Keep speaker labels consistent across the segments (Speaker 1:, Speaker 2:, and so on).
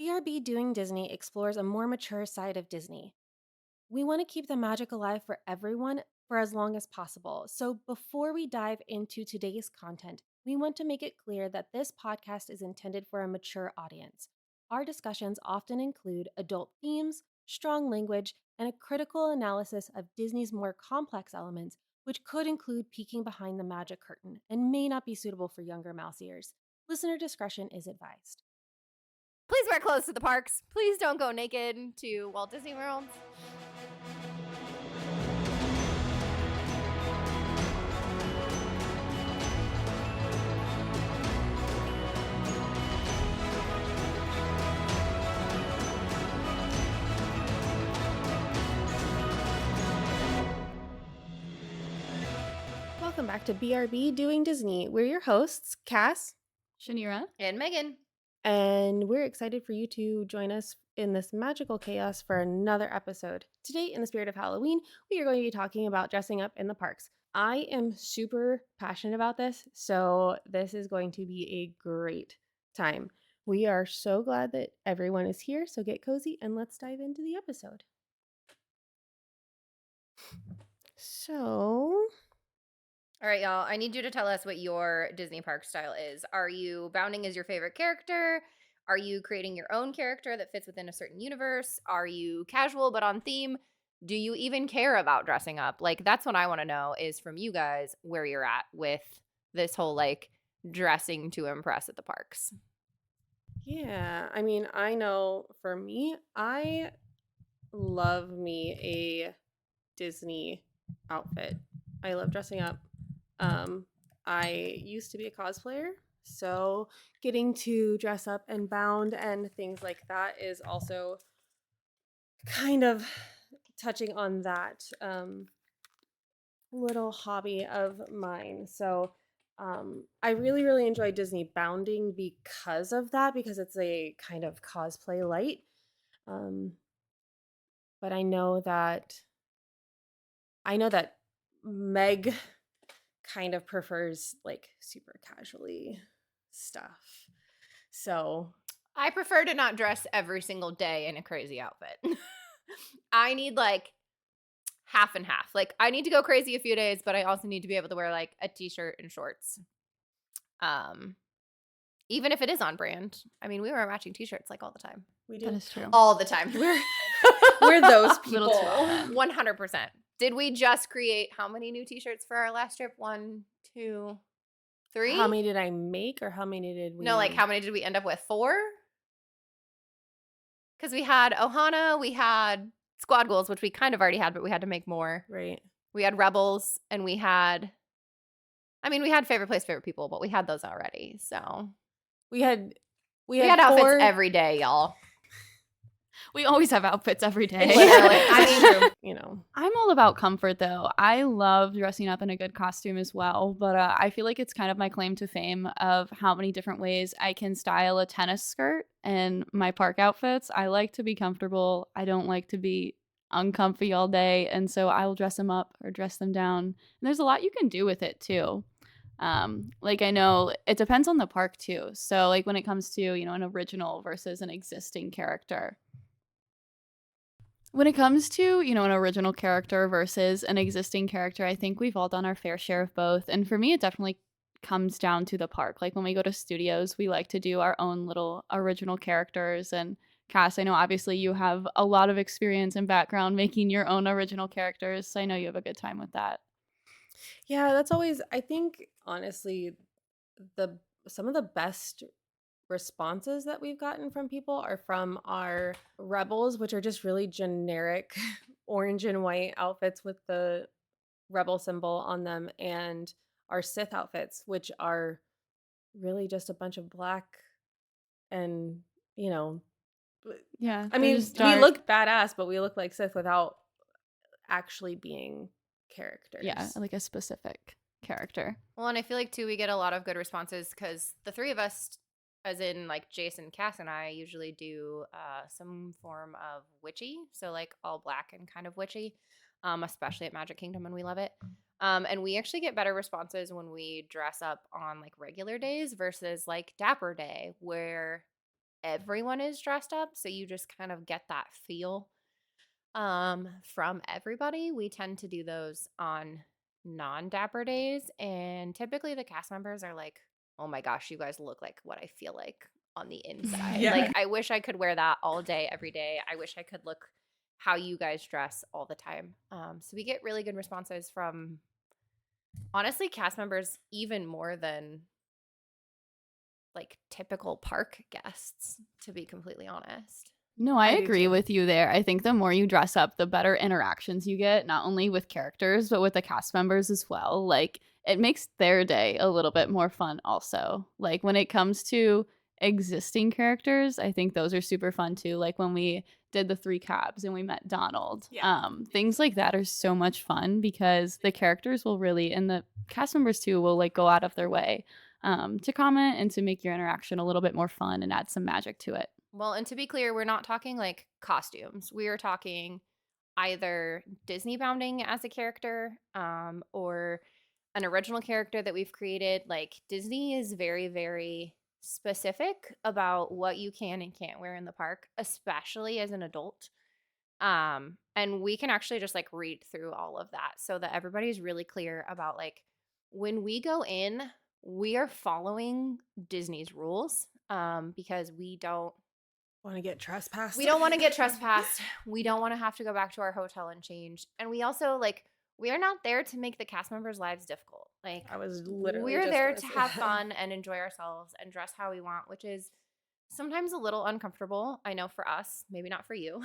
Speaker 1: BRB Doing Disney explores a more mature side of Disney. We want to keep the magic alive for everyone for as long as possible. So, before we dive into today's content, we want to make it clear that this podcast is intended for a mature audience. Our discussions often include adult themes, strong language, and a critical analysis of Disney's more complex elements, which could include peeking behind the magic curtain and may not be suitable for younger mouse ears. Listener discretion is advised.
Speaker 2: Please wear clothes to the parks. Please don't go naked to Walt Disney World.
Speaker 1: Welcome back to BRB Doing Disney. We're your hosts, Cass,
Speaker 3: Shanira.
Speaker 2: And Megan.
Speaker 1: and we're excited for you to join us in this magical chaos for another episode. Today, in the spirit of Halloween, we are going to be talking about dressing up in the parks. I am super passionate about this, so this is going to be a great time. We are so glad that everyone is here, so get cozy and let's dive into the episode. So,
Speaker 2: All right, y'all. I need you to tell us what your Disney park style is. Are you bounding as your favorite character? Are you creating your own character that fits within a certain universe? Are you casual but on theme? Do you even care about dressing up? Like, that's what I want to know is from you guys where you're at with this whole, like, dressing to impress at the parks.
Speaker 1: yeah, I mean, I know for me, I love me a Disney outfit. I love dressing up. I used to be a cosplayer, so getting to dress up and bound and things like that is also kind of touching on that little hobby of mine. So I really, really enjoy Disney bounding because of that, because it's a kind of cosplay light. But I know that Meg kind of prefers like super casually stuff. So
Speaker 2: I prefer to not dress every single day in a crazy outfit. I need like half and half. Like I need to go crazy a few days, but I also need to be able to wear like a t-shirt and shorts. Even if it is on brand. I mean, we wear matching t-shirts like all the time.
Speaker 1: we do.
Speaker 3: That is true.
Speaker 2: All the time.
Speaker 1: We're those people.
Speaker 3: Little too often.
Speaker 2: 100%. Did we just create how many new t-shirts for our last trip? 1, 2, 3?
Speaker 1: How many did I make, or how many did we?
Speaker 2: No, like how many did we end up with? 4? Because we had Ohana, we had Squad Goals, which we kind of already had, but we had to make more.
Speaker 1: Right.
Speaker 2: We had Rebels, and we had Favorite Place, Favorite People, but we had those already. So
Speaker 1: We had
Speaker 2: outfits
Speaker 1: 4
Speaker 2: every day, y'all.
Speaker 3: We always have outfits every day.
Speaker 2: Literally. I mean,
Speaker 1: you know.
Speaker 3: I'm all about comfort, though. I love dressing up in a good costume as well, but I feel like it's kind of my claim to fame of how many different ways I can style a tennis skirt in my park outfits. I like to be comfortable. I don't like to be uncomfy all day, and so I will dress them up or dress them down. And there's a lot you can do with it, too. Like I know it depends on the park, too. So like when it comes to, an original versus an existing character. When it comes to, an original character versus an existing character, I think we've all done our fair share of both. And for me, it definitely comes down to the park. Like when we go to studios, we like to do our own little original characters. And Cass, I know obviously you have a lot of experience and background making your own original characters. So I know you have a good time with that.
Speaker 1: Yeah, that's always, I think, honestly, some of the best responses that we've gotten from people are from our rebels, which are just really generic orange and white outfits with the rebel symbol on them, and our Sith outfits, which are really just a bunch of black and,
Speaker 3: Yeah.
Speaker 1: I mean,
Speaker 3: just
Speaker 1: we
Speaker 3: dark.
Speaker 1: look badass, but we look like Sith without actually being characters.
Speaker 3: Yeah, like a specific character.
Speaker 2: well, and I feel like too we get a lot of good responses because the three of us, as in like Jason, Cass, and I, usually do some form of witchy, so like all black and kind of witchy, especially at Magic Kingdom, and we love it. And we actually get better responses when we dress up on like regular days versus like Dapper Day, where everyone is dressed up, so you just kind of get that feel from everybody. We tend to do those on non-dapper days, and typically the cast members are like, "Oh my gosh, you guys look like what I feel like on the inside."
Speaker 1: Yeah.
Speaker 2: Like, I wish I could wear that all day every day. I wish I could look how you guys dress all the time. So we get really good responses from honestly cast members even more than like typical park guests, to be completely honest.
Speaker 3: No, I
Speaker 1: I do
Speaker 3: agree
Speaker 1: too.
Speaker 3: with you there. I think the more you dress up, the better interactions you get, not only with characters, but with the cast members as well. Like, it makes their day a little bit more fun, also. Like, when it comes to existing characters, I think those are super fun too. Like, when we did the three cabs and we met Donald,
Speaker 1: Yeah.
Speaker 3: things like that are so much fun because the characters will really, and the cast members too, will like go out of their way to comment and to make your interaction a little bit more fun and add some magic to it.
Speaker 2: Well, and to be clear, we're not talking like costumes. We are talking either Disney bounding as a character, or an original character that we've created. Like Disney is very, very specific about what you can and can't wear in the park, especially as an adult. And we can actually just like read through all of that so that everybody's really clear about like when we go in, we are following Disney's rules. Because
Speaker 1: Want to get trespassed?
Speaker 2: we don't want to get trespassed. We don't want to have to go back to our hotel and change. And we also like we are not there to make the cast members' lives difficult. Like
Speaker 1: I was literally
Speaker 2: we're
Speaker 1: just
Speaker 2: there
Speaker 1: gonna
Speaker 2: to
Speaker 1: say
Speaker 2: have
Speaker 1: that.
Speaker 2: fun and enjoy ourselves and dress how we want, which is sometimes a little uncomfortable. I know for us, maybe not for you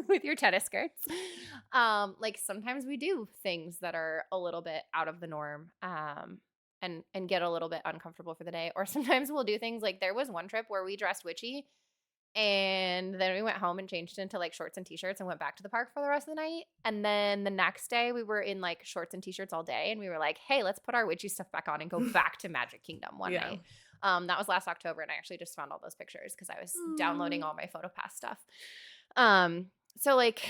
Speaker 2: with your tennis skirts. Like sometimes we do things that are a little bit out of the norm. And get a little bit uncomfortable for the day. Or sometimes we'll do things like there was one trip where we dressed witchy and then we went home and changed into like shorts and t-shirts and went back to the park for the rest of the night. And then the next day we were in like shorts and t-shirts all day. And we were like, hey, let's put our witchy stuff back on and go back to Magic Kingdom one
Speaker 1: Yeah.
Speaker 2: night. That was last October. And I actually just found all those pictures because I was downloading all my PhotoPass stuff. So like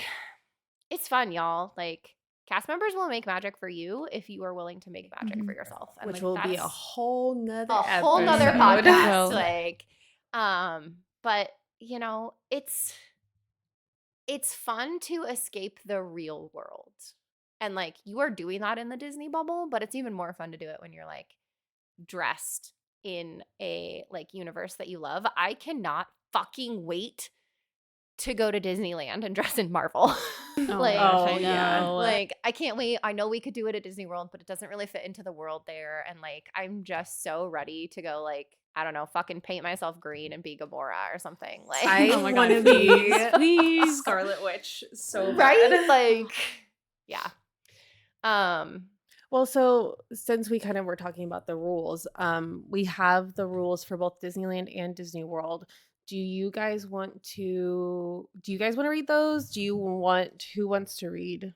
Speaker 2: it's fun, y'all. Like cast members will make magic for you if you are willing to make magic for yourself. And
Speaker 1: Which
Speaker 2: like,
Speaker 1: will be a
Speaker 2: that's
Speaker 1: whole nother
Speaker 2: a whole nother
Speaker 1: episode.
Speaker 2: podcast.
Speaker 3: Well-
Speaker 2: Like, but you know, it's fun to escape the real world. And like you are doing that in the Disney bubble, but it's even more fun to do it when you're like dressed in a like universe that you love. I cannot fucking wait to go to Disneyland and dress in Marvel.
Speaker 3: Oh
Speaker 2: Like,
Speaker 3: my gosh, I
Speaker 1: Oh, yeah.
Speaker 3: know.
Speaker 2: like I can't wait. I know we could do it at Disney World, but it doesn't really fit into the world there. And like I'm just so ready to go like, I don't know, fucking paint myself green and be Gamora or something. Like
Speaker 1: I
Speaker 3: Oh my
Speaker 1: want to
Speaker 3: God,
Speaker 1: be
Speaker 3: please.
Speaker 1: Scarlet Witch so
Speaker 2: right?
Speaker 1: bad.
Speaker 2: Like yeah.
Speaker 1: Well, so since we kind of were talking about the rules, we have the rules for both Disneyland and Disney World. Do you guys want to read those? Who wants to read?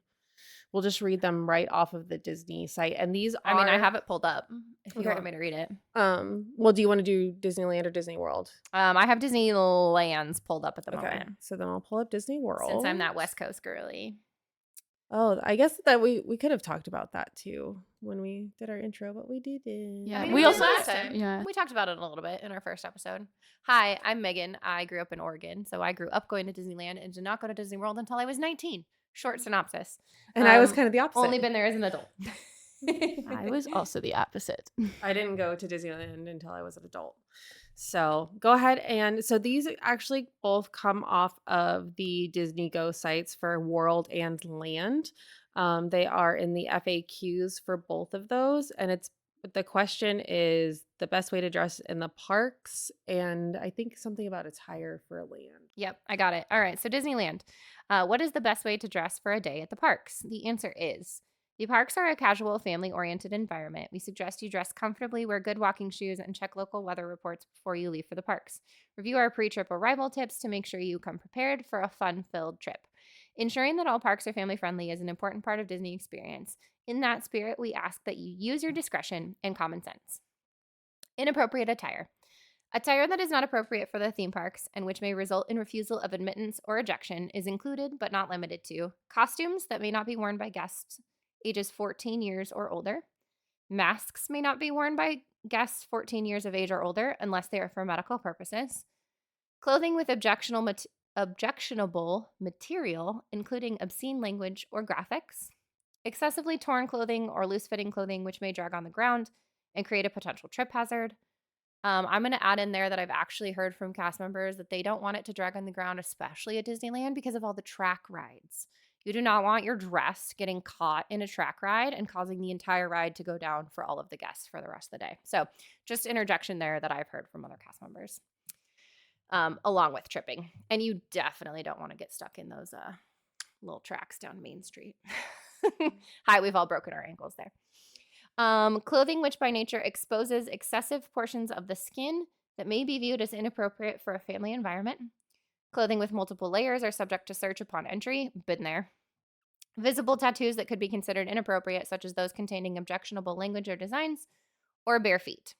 Speaker 1: We'll just read them right off of the Disney site. And these
Speaker 2: I mean, I
Speaker 1: are
Speaker 2: have it pulled up if you
Speaker 1: Okay.
Speaker 2: want me to read it.
Speaker 1: well, do you want to do Disneyland or Disney World?
Speaker 2: I have Disneyland's pulled up at the
Speaker 1: Okay.
Speaker 2: moment
Speaker 1: So then I'll pull up Disney World.
Speaker 2: since I'm that West Coast girly.
Speaker 1: Oh, I guess that we could have talked about that too when we did our intro, but we didn't.
Speaker 3: Yeah,
Speaker 2: I mean,
Speaker 3: we
Speaker 2: we
Speaker 3: also-
Speaker 2: did last time.
Speaker 3: yeah.
Speaker 2: We talked about it a little bit in our first episode. Hi, I'm Megan. I grew up in Oregon, so I grew up going to Disneyland and did not go to Disney World until I was 19. Short synopsis.
Speaker 1: And I was kind of the opposite.
Speaker 2: Only been there as an adult.
Speaker 3: I was also the opposite.
Speaker 1: I didn't go to Disneyland until I was an adult. So go ahead. And so these actually both come off of the Disney Go sites for World and Land. They are in the FAQs for both of those. And the question is the best way to dress in the parks. And I think something about attire for land.
Speaker 2: Yep, I got it. All right, so Disneyland. What is the best way to dress for a day at the parks? The answer is the parks are a casual, family-oriented environment. We suggest you dress comfortably, wear good walking shoes, and check local weather reports before you leave for the parks. Review our pre-trip arrival tips to make sure you come prepared for a fun-filled trip. Ensuring that all parks are family-friendly is an important part of Disney experience. In that spirit, we ask that you use your discretion and common sense. Inappropriate attire. Attire that is not appropriate for the theme parks and which may result in refusal of admittance or ejection is included but not limited to costumes that may not be worn by guests ages 14 years or older. Masks may not be worn by guests 14 years of age or older unless they are for medical purposes. Clothing with objectionable material, including obscene language or graphics. Excessively torn clothing or loose-fitting clothing which may drag on the ground and create a potential trip hazard. I'm going to add in there that I've actually heard from cast members that they don't want it to drag on the ground, especially at Disneyland, because of all the track rides. You do not want your dress getting caught in a track ride and causing the entire ride to go down for all of the guests for the rest of the day. So just interjection there that I've heard from other cast members, along with tripping. And you definitely don't want to get stuck in those little tracks down Main Street. Hi, we've all broken our ankles there. Clothing which by nature exposes excessive portions of the skin that may be viewed as inappropriate for a family environment. Clothing with multiple layers are subject to search upon entry. Been there. Visible tattoos that could be considered inappropriate, such as those containing objectionable language or designs, or bare feet.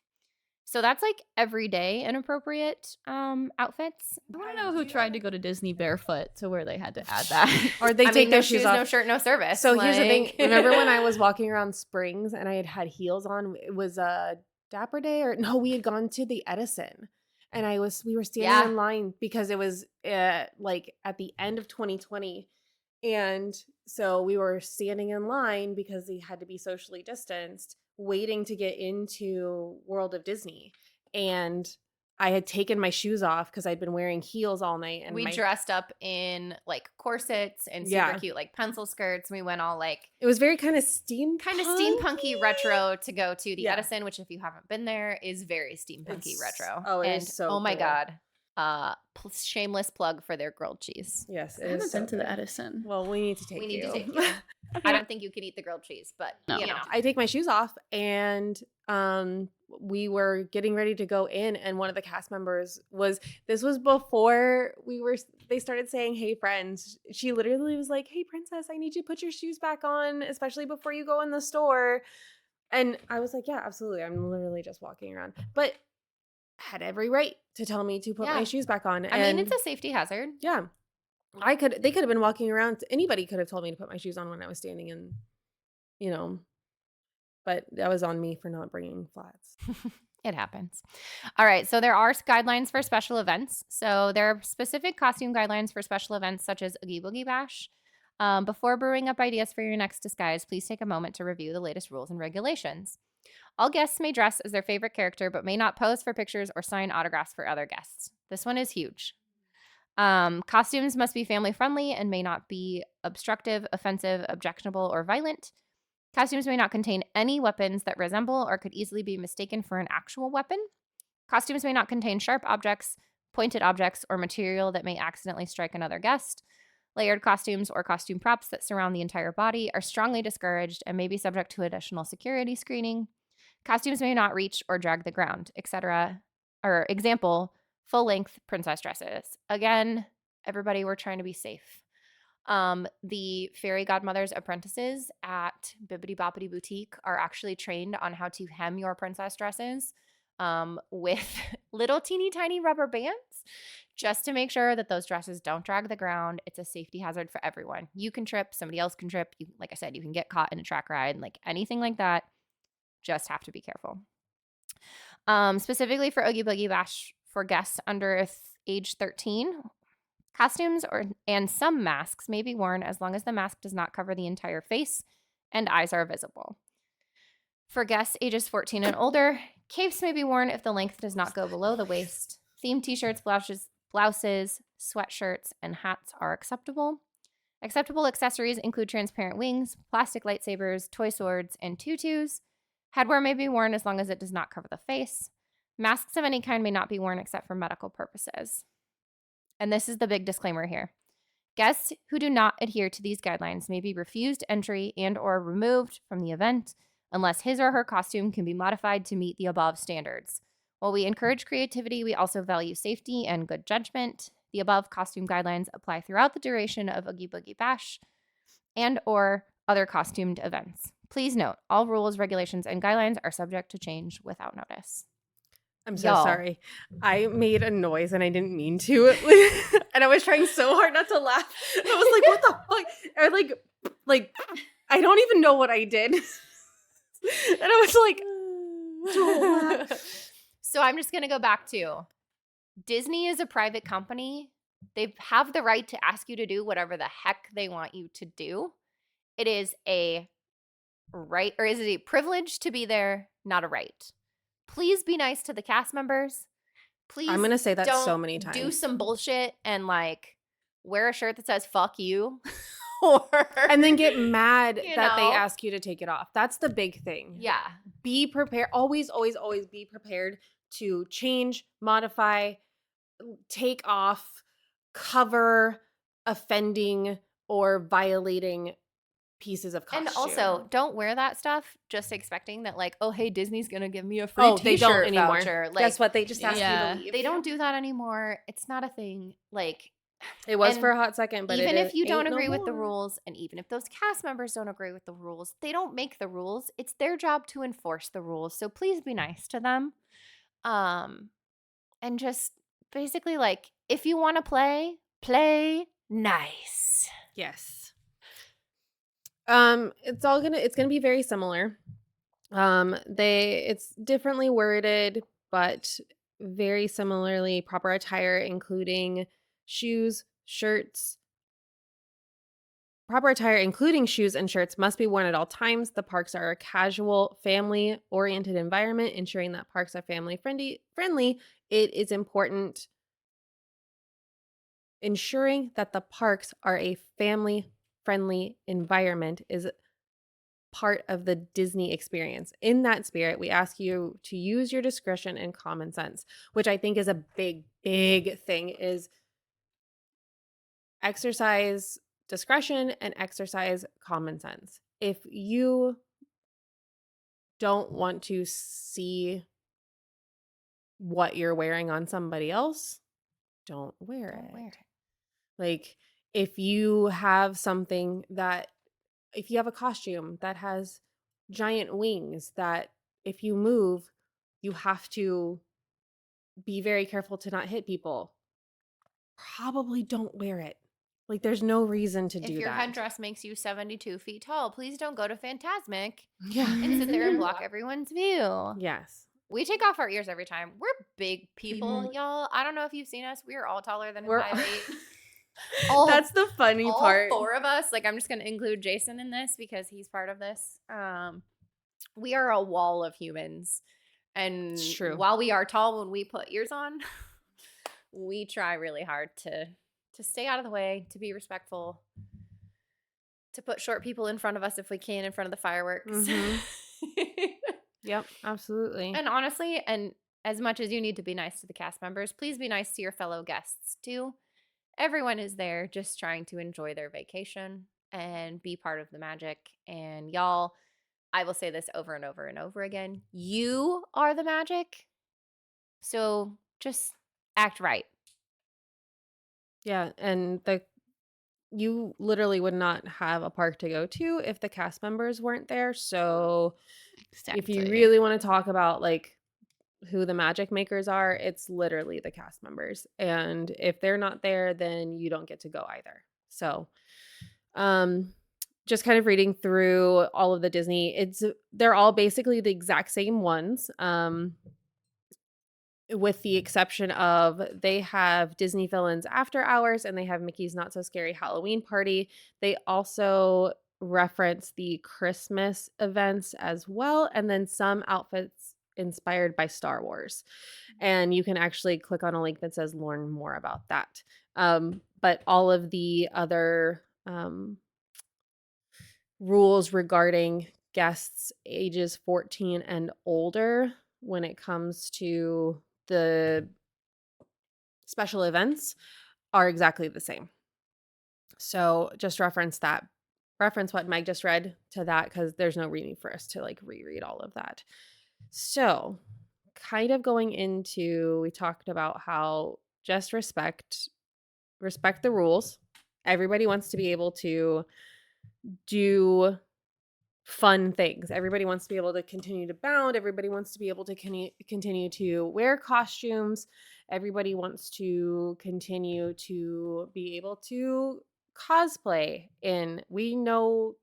Speaker 2: So that's like everyday inappropriate outfits.
Speaker 3: I want to know who tried to go to Disney barefoot to where they had to add that.
Speaker 1: Or they
Speaker 2: I
Speaker 1: take
Speaker 2: mean,
Speaker 1: their
Speaker 2: no
Speaker 1: shoes
Speaker 2: shoes,
Speaker 1: off.
Speaker 2: no shirt, no service.
Speaker 1: So here's the thing.
Speaker 2: Like-
Speaker 1: Remember when I was walking around Springs and I had heels on? It was a Dapper Day, or no, we had gone to the Edison. And we were standing
Speaker 2: Yeah.
Speaker 1: in line because it was like at the end of 2020. And so we were standing in line because they had to be socially distanced, waiting to get into World of Disney. And I had taken my shoes off because I'd been wearing heels all night. And
Speaker 2: we dressed up in like corsets and super
Speaker 1: Yeah.
Speaker 2: cute like pencil skirts. We went all like
Speaker 1: it was very kind of
Speaker 2: steampunky retro to go to the
Speaker 1: Yeah.
Speaker 2: Edison, which if you haven't been there is very steampunky retro.
Speaker 1: Oh, it
Speaker 2: and
Speaker 1: is so
Speaker 2: oh my
Speaker 1: cool.
Speaker 2: God. Shameless plug for their grilled cheese.
Speaker 1: Yes,
Speaker 3: I
Speaker 1: it
Speaker 3: haven't
Speaker 1: is so
Speaker 3: been to the
Speaker 1: good.
Speaker 3: Edison.
Speaker 1: Well, we need to take
Speaker 2: We need
Speaker 1: you.
Speaker 2: to take you. I don't think you can eat the grilled cheese, but
Speaker 3: No.
Speaker 2: you know.
Speaker 1: I take my shoes off and we were getting ready to go in, and one of the cast members this was before they started saying, "Hey friends." She literally was like, "Hey princess, I need you to put your shoes back on, especially before you go in the store." And I was like, "Yeah, absolutely. I'm literally just walking around." But had every right to tell me to put
Speaker 2: Yeah.
Speaker 1: my shoes back on.
Speaker 2: I mean, it's a safety hazard.
Speaker 1: yeah. They could have been walking around. Anybody could have told me to put my shoes on when I was standing in, but that was on me for not bringing flats.
Speaker 2: It happens. All right. So there are guidelines for special events. So there are specific costume guidelines for special events such as Oogie Boogie Bash. Before brewing up ideas for your next disguise, please take a moment to review the latest rules and regulations. All guests may dress as their favorite character, but may not pose for pictures or sign autographs for other guests. This one is huge. Costumes must be family friendly and may not be obstructive, offensive, objectionable, or violent. Costumes may not contain any weapons that resemble or could easily be mistaken for an actual weapon. Costumes may not contain sharp objects, pointed objects, or material that may accidentally strike another guest. Layered costumes or costume props that surround the entire body are strongly discouraged and may be subject to additional security screening. Costumes may not reach or drag the ground, etc. Or example, full-length princess dresses. Again, everybody, we're trying to be safe. The fairy godmother's apprentices at Bibbidi Boppity Boutique are actually trained on how to hem your princess dresses with little teeny tiny rubber bands just to make sure that those dresses don't drag the ground. It's a safety hazard for everyone. You can trip, somebody else can trip. Like I said, you can get caught in a track ride, like anything like that. Just have to be careful. Specifically for Oogie Boogie Bash for guests under age 13, costumes and some masks may be worn as long as the mask does not cover the entire face and eyes are visible. For guests ages 14 and older, capes may be worn if the length does not go below the waist. Themed t-shirts, blouses, sweatshirts, and hats are acceptable. Acceptable accessories include transparent wings, plastic lightsabers, toy swords, and tutus. Headwear may be worn as long as it does not cover the face. Masks of any kind may not be worn except for medical purposes. And this is the big disclaimer here. Guests who do not adhere to these guidelines may be refused entry and or removed from the event unless his or her costume can be modified to meet the above standards. While we encourage creativity, we also value safety and good judgment. The above costume guidelines apply throughout the duration of Oogie Boogie Bash and or other costumed events. Please note, all rules, regulations, and guidelines are subject to change without notice.
Speaker 1: I'm so
Speaker 2: Y'all.
Speaker 1: sorry. I made a noise and I didn't mean to. And I was trying so hard not to laugh. I was like, what the fuck? I like I don't even know what I did. And I was like, don't laugh.
Speaker 2: So I'm just going to go back to, Disney is a private company. They have the right to ask you to do whatever the heck they want you to do. It is a right, or is it a privilege to be there, not a right. Please be nice to the cast members.
Speaker 1: I'm
Speaker 2: Please
Speaker 1: going to say that so
Speaker 2: don't
Speaker 1: many
Speaker 2: do
Speaker 1: times.
Speaker 2: some bullshit and like wear a shirt that says fuck you or
Speaker 1: And then get mad
Speaker 2: you
Speaker 1: that they
Speaker 2: know.
Speaker 1: ask you to take it off. That's the big thing.
Speaker 2: Yeah.
Speaker 1: Be prepared. Always, always, always be prepared to change, modify, take off, cover offending or violating pieces of
Speaker 2: And
Speaker 1: costume.
Speaker 2: also, don't wear that stuff just expecting that, like, oh, hey, Disney's gonna give me a free
Speaker 1: Oh, they don't
Speaker 2: t-shirt
Speaker 1: anymore.
Speaker 2: voucher. Like,
Speaker 1: Guess what? They just ask you
Speaker 3: Yeah.
Speaker 1: to leave.
Speaker 2: they don't do that anymore. It's not a thing. Like,
Speaker 1: It was
Speaker 2: and
Speaker 1: for a hot second, but
Speaker 2: even
Speaker 1: it
Speaker 2: if you don't
Speaker 1: ain't no
Speaker 2: agree with the
Speaker 1: more.
Speaker 2: rules, and even if those cast members don't agree with the rules, they don't make the rules. It's their job to enforce the rules. So please be nice to them. And just basically, like, if you want to play, play nice.
Speaker 1: Yes. It's gonna be very similar. It's differently worded, but very similarly proper attire, including shoes, shirts. Proper attire, including shoes and shirts, must be worn at all times. The parks are a casual, family-oriented environment, ensuring that parks are family-friendly. It is important ensuring that the parks are a family-friendly environment is part of the Disney experience. In that spirit, we ask you to use your discretion and common sense, which I think is a big, big thing, is exercise discretion and exercise common sense. If you don't want to see what you're wearing on somebody else, don't wear
Speaker 2: Don't
Speaker 1: it.
Speaker 2: wear it.
Speaker 1: Like, if you have something that, if you have a costume that has giant wings that if you move, you have to be very careful to not hit people, probably don't wear it. Like, there's no reason to
Speaker 2: If
Speaker 1: do
Speaker 2: your
Speaker 1: that.
Speaker 2: headdress makes you 72 feet tall, please don't go to Phantasmic
Speaker 1: Yeah.
Speaker 2: and sit there and block everyone's view.
Speaker 1: Yes.
Speaker 2: We take off our ears every time. We're big people, y'all. I don't know if you've seen us. We're all taller than
Speaker 1: We're
Speaker 2: 5'8". All,
Speaker 1: That's the funny
Speaker 2: all
Speaker 1: part.
Speaker 2: 4 of us. Like, I'm just going to include Jason in this because he's part of this. We are a wall of humans. And
Speaker 1: It's true.
Speaker 2: while we are tall when we put ears on, we try really hard to stay out of the way, to be respectful, to put short people in front of us if we can, in front of the fireworks.
Speaker 1: Mhm. Yep, absolutely.
Speaker 2: And honestly, and as much as you need to be nice to the cast members, please be nice to your fellow guests too. Everyone is there just trying to enjoy their vacation and be part of the magic. And y'all, I will say this over and over and over again. You are the magic. So just act right.
Speaker 1: Yeah, and you literally would not have a park to go to if the cast members weren't there. So if you really want to talk about like who the magic makers are, it's literally the cast members. And if they're not there, then you don't get to go either. So just kind of reading through all of the Disney, they're all basically the exact same ones. With the exception of they have Disney Villains After Hours and they have Mickey's Not So Scary Halloween Party. They also reference the Christmas events as well, and then some outfits inspired by Star Wars. And you can actually click on a link that says learn more about that. But all of the other rules regarding guests ages 14 and older when it comes to the special events are exactly the same. So just reference what Meg just read to that, because there's no reason for us to like reread all of that. So kind of going into, we talked about how just respect the rules. Everybody wants to be able to do fun things. Everybody wants to be able to continue to bound. Everybody wants to be able to continue to wear costumes. Everybody wants to continue to be able to cosplay. And we know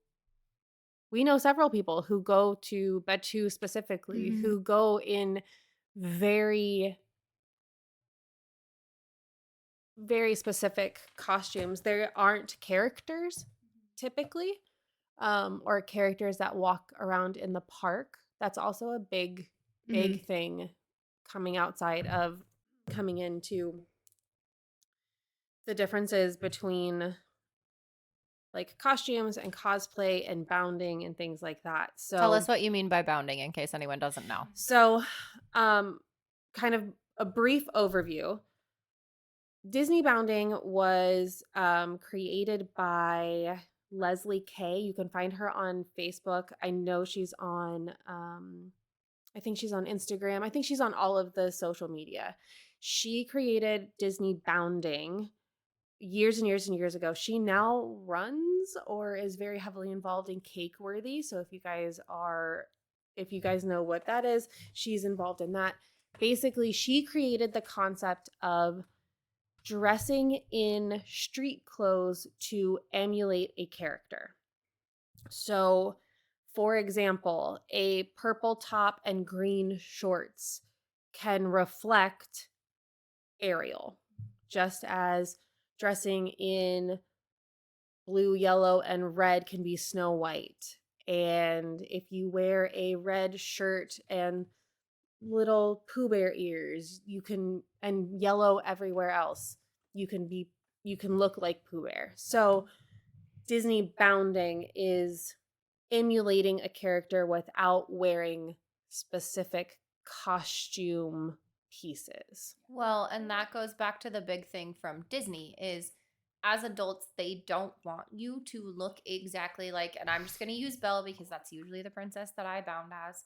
Speaker 1: several people who go to Betu specifically, who go in very very specific costumes. There aren't characters typically, or characters that walk around in the park. That's also a big,
Speaker 3: Mhm.
Speaker 1: big thing coming into the differences between like costumes and cosplay and bounding and things like that.
Speaker 2: Tell us what you mean by bounding in case anyone doesn't know.
Speaker 1: So, um, kind of a brief overview. Disney Bounding was created by Leslie Kay. You can find her on Facebook. I know she's on, I think she's on Instagram. I think she's on all of the social media. She created Disney Bounding years and years and years ago. She now runs or is very heavily involved in Cake Worthy. So if you guys know what that is, she's involved in that. Basically, she created the concept of dressing in street clothes to emulate a character. So, for example, a purple top and green shorts can reflect Ariel, just as dressing in blue, yellow, and red can be Snow White. And if you wear a red shirt and little Pooh Bear ears, and yellow everywhere else, you can look like Pooh Bear. So Disney Bounding is emulating a character without wearing specific costume pieces.
Speaker 2: Well, and that goes back to the big thing from Disney is as adults, they don't want you to look exactly like, and I'm just going to use Belle because that's usually the princess that I bound as.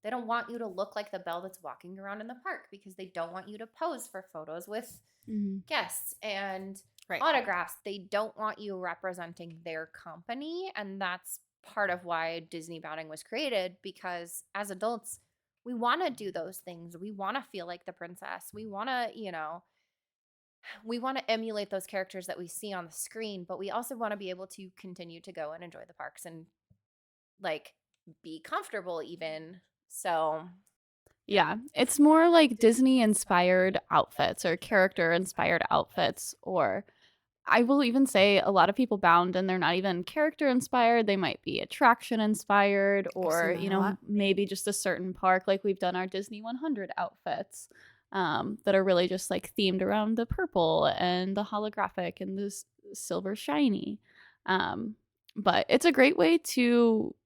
Speaker 2: They don't want you to look like the Belle that's walking around in the park because they don't want you to pose for photos with guests and autographs. They don't want you representing their company. And that's part of why Disney Bounding was created because as adults, we want to do those things. We want to feel like the princess. We want to, we want to emulate those characters that we see on the screen, but we also want to be able to continue to go and enjoy the parks and like be comfortable even. So,
Speaker 3: Yeah, it's more like Disney inspired outfits or character inspired outfits, or I will even say a lot of people bound and they're not even character inspired. They might be attraction inspired or,
Speaker 1: that a lot.
Speaker 3: maybe just a certain park. Like we've done our Disney 100 outfits that are really just like themed around the purple and the holographic and the silver shiny. But it's a great way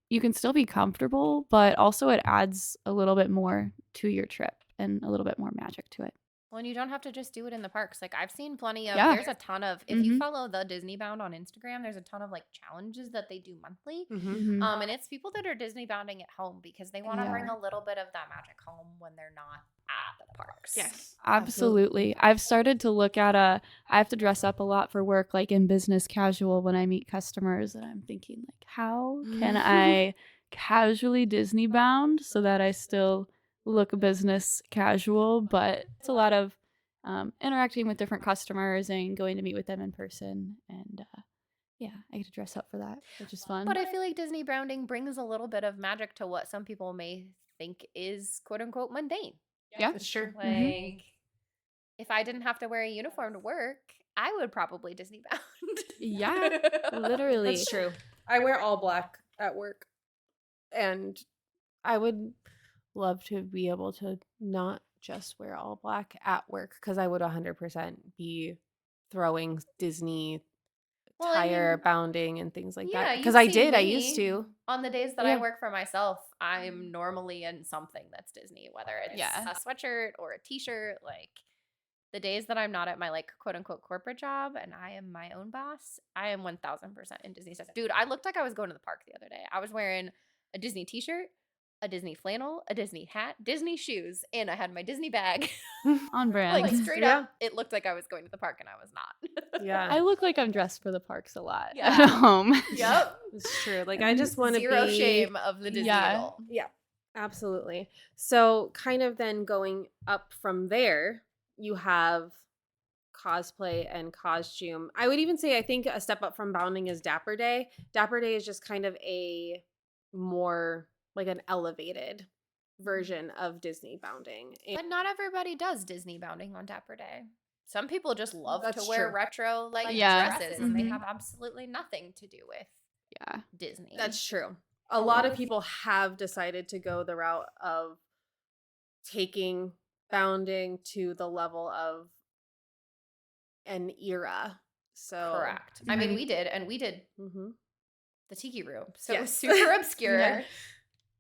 Speaker 3: you can still be comfortable, but also it adds a little bit more to your trip and a little bit more magic to it.
Speaker 2: well, and you don't have to just do it in the parks. Like I've seen plenty of
Speaker 3: Yeah.
Speaker 2: there's a ton of if you follow the Disney Bound on Instagram, there's a ton of like challenges that they do monthly.
Speaker 1: Mm-hmm.
Speaker 2: And it's people that are Disney bounding at home because they want to bring a little bit of that magic home when they're not at the parks.
Speaker 1: Yes,
Speaker 3: Absolutely. I've started to look at I have to dress up a lot for work, like in business casual when I meet customers, and I'm thinking like, how can I casually Disney bound so that I still look business casual? But it's a lot of interacting with different customers and going to meet with them in person, and yeah, I get to dress up for that, which is fun.
Speaker 2: But I feel like Disney bounding brings a little bit of magic to what some people may think is quote unquote mundane.
Speaker 3: Yeah,
Speaker 1: it's true.
Speaker 2: Like if I didn't have to wear a uniform to work, I would probably Disney bound.
Speaker 3: Yeah, literally.
Speaker 1: That's true. I wear all black at work, and I would love to be able to not just wear all black at work because I would 100% be throwing Disney
Speaker 2: Well, I
Speaker 1: tire
Speaker 2: mean,
Speaker 1: bounding and things like that.
Speaker 2: yeah,
Speaker 1: Because
Speaker 2: you've
Speaker 1: I
Speaker 2: seen
Speaker 1: did. I
Speaker 2: me.
Speaker 1: used to.
Speaker 2: On the days that
Speaker 1: Yeah.
Speaker 2: I work for myself, I'm normally in something that's Disney, whether it's
Speaker 3: Yeah.
Speaker 2: a sweatshirt or a t-shirt. Like the days that I'm not at my like quote unquote corporate job and I am my own boss, I am 1000% in Disney stuff. Dude, I looked like I was going to the park the other day. I was wearing a Disney t-shirt, a Disney flannel, a Disney hat, Disney shoes, and I had my Disney bag.
Speaker 3: On brand.
Speaker 2: Like straight
Speaker 1: Yeah.
Speaker 2: up, it looked like I was going to the park and I was not.
Speaker 1: Yeah.
Speaker 3: I look like I'm dressed for the parks a lot
Speaker 2: Yeah.
Speaker 3: at home.
Speaker 2: Yep.
Speaker 1: It's true. Like, I just want to be.
Speaker 2: Zero shame of the Disney
Speaker 3: Yeah.
Speaker 2: adult.
Speaker 1: Yeah, absolutely. So, kind of then going up from there, you have cosplay and costume. I would even say, I think a step up from bounding is Dapper Day. Dapper Day is just kind of a more like an elevated version of Disney bounding.
Speaker 2: But not everybody does Disney bounding on Dapper Day. Some people just love
Speaker 1: That's
Speaker 2: to wear
Speaker 1: true.
Speaker 2: retro like
Speaker 3: Yeah.
Speaker 2: dresses, and they
Speaker 3: Mhm.
Speaker 2: have absolutely nothing to do with
Speaker 3: Yeah.
Speaker 2: Disney.
Speaker 1: That's true. A lot of people have decided to go the route of taking bounding to the level of an era. So
Speaker 2: correct. I mean, we did
Speaker 1: mhm.
Speaker 2: the Tiki Room, so it was
Speaker 1: Yes.
Speaker 2: super obscure.
Speaker 3: Yeah.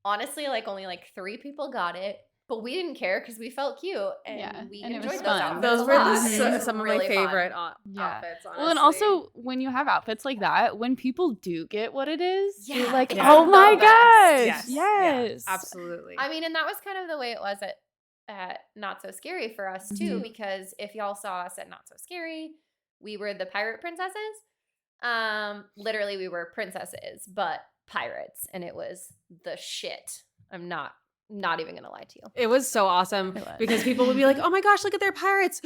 Speaker 2: Honestly, like only like 3 people got it, but we didn't care because we felt cute and
Speaker 3: Yeah,
Speaker 2: we
Speaker 3: and it was
Speaker 2: enjoyed those
Speaker 3: fun.
Speaker 2: outfits
Speaker 1: Those
Speaker 2: a
Speaker 1: were
Speaker 2: lot. and it was
Speaker 1: some of
Speaker 2: really
Speaker 1: my
Speaker 2: fun.
Speaker 1: favorite
Speaker 3: Yeah.
Speaker 1: outfits, honestly.
Speaker 3: Well, and also when you have outfits like that, when people do get what it is, you're
Speaker 2: Yeah,
Speaker 3: like,
Speaker 2: it's
Speaker 3: oh
Speaker 2: the
Speaker 3: my
Speaker 2: best.
Speaker 3: gosh,
Speaker 1: Yes.
Speaker 3: yes.
Speaker 1: Yeah, absolutely.
Speaker 2: I mean, and that was kind of the way it was at Not So Scary for us too,
Speaker 3: Mhm.
Speaker 2: because if y'all saw us at Not So Scary, we were the pirate princesses. Literally we were princesses, but pirates, and it was the shit. I'm not even gonna lie to you.
Speaker 1: It was so awesome
Speaker 3: It was.
Speaker 1: because people would be like, "Oh my gosh, look at their pirates!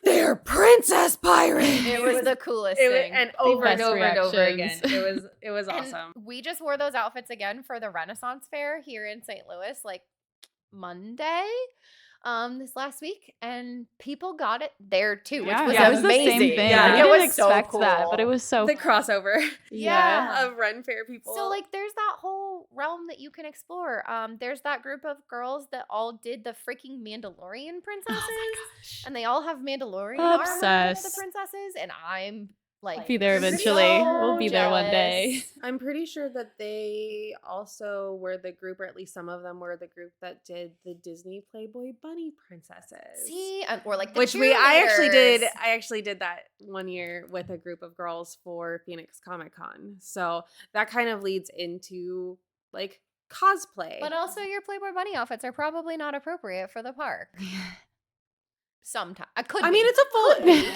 Speaker 1: They're princess pirates!"
Speaker 2: It was the coolest thing.
Speaker 1: and over and
Speaker 3: best
Speaker 1: over and over again.
Speaker 3: reactions.
Speaker 1: It was
Speaker 2: And
Speaker 1: awesome.
Speaker 2: we just wore those outfits again for the Renaissance Fair here in St. Louis, like Monday, this last week, and people got it there too, which was
Speaker 3: it was the
Speaker 2: amazing.
Speaker 3: same thing.
Speaker 1: Yeah,
Speaker 3: we
Speaker 1: it
Speaker 3: didn't
Speaker 2: was so
Speaker 3: expect that, but it
Speaker 2: cool.
Speaker 3: was so
Speaker 1: The
Speaker 3: fun.
Speaker 1: crossover
Speaker 2: Yeah.
Speaker 1: of Ren Fair people.
Speaker 2: So like there's that whole realm that you can explore. There's that group of girls that all did the freaking Mandalorian princesses. And they all have Mandalorian armor for the
Speaker 3: Obsessed.
Speaker 2: princesses, and I'm like
Speaker 3: Be there
Speaker 1: Pretty
Speaker 3: eventually.
Speaker 2: so
Speaker 3: We'll be there one day.
Speaker 2: jealous.
Speaker 1: I'm pretty sure that they also were the group, or at least some of them were the group that did the Disney Playboy Bunny princesses.
Speaker 2: See, or like the
Speaker 1: Which I
Speaker 2: cheerleaders.
Speaker 1: actually did that one year with a group of girls for Phoenix Comic Con. So that kind of leads into like cosplay.
Speaker 2: But also your Playboy Bunny outfits are probably not appropriate for the park. Sometimes I could.
Speaker 1: I mean,
Speaker 2: be.
Speaker 1: it's a
Speaker 2: Could
Speaker 1: full.
Speaker 2: be.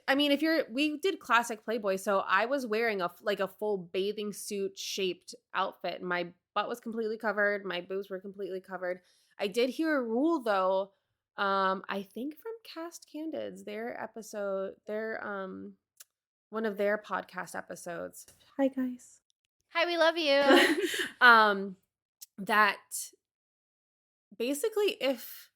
Speaker 1: I mean, if we did classic Playboy, so I was wearing a full bathing suit shaped outfit. My butt was completely covered. My boobs were completely covered. I did hear a rule though. I think from Cast Candids, one of their podcast episodes. Hi guys.
Speaker 2: Hi, we love you.
Speaker 1: That basically if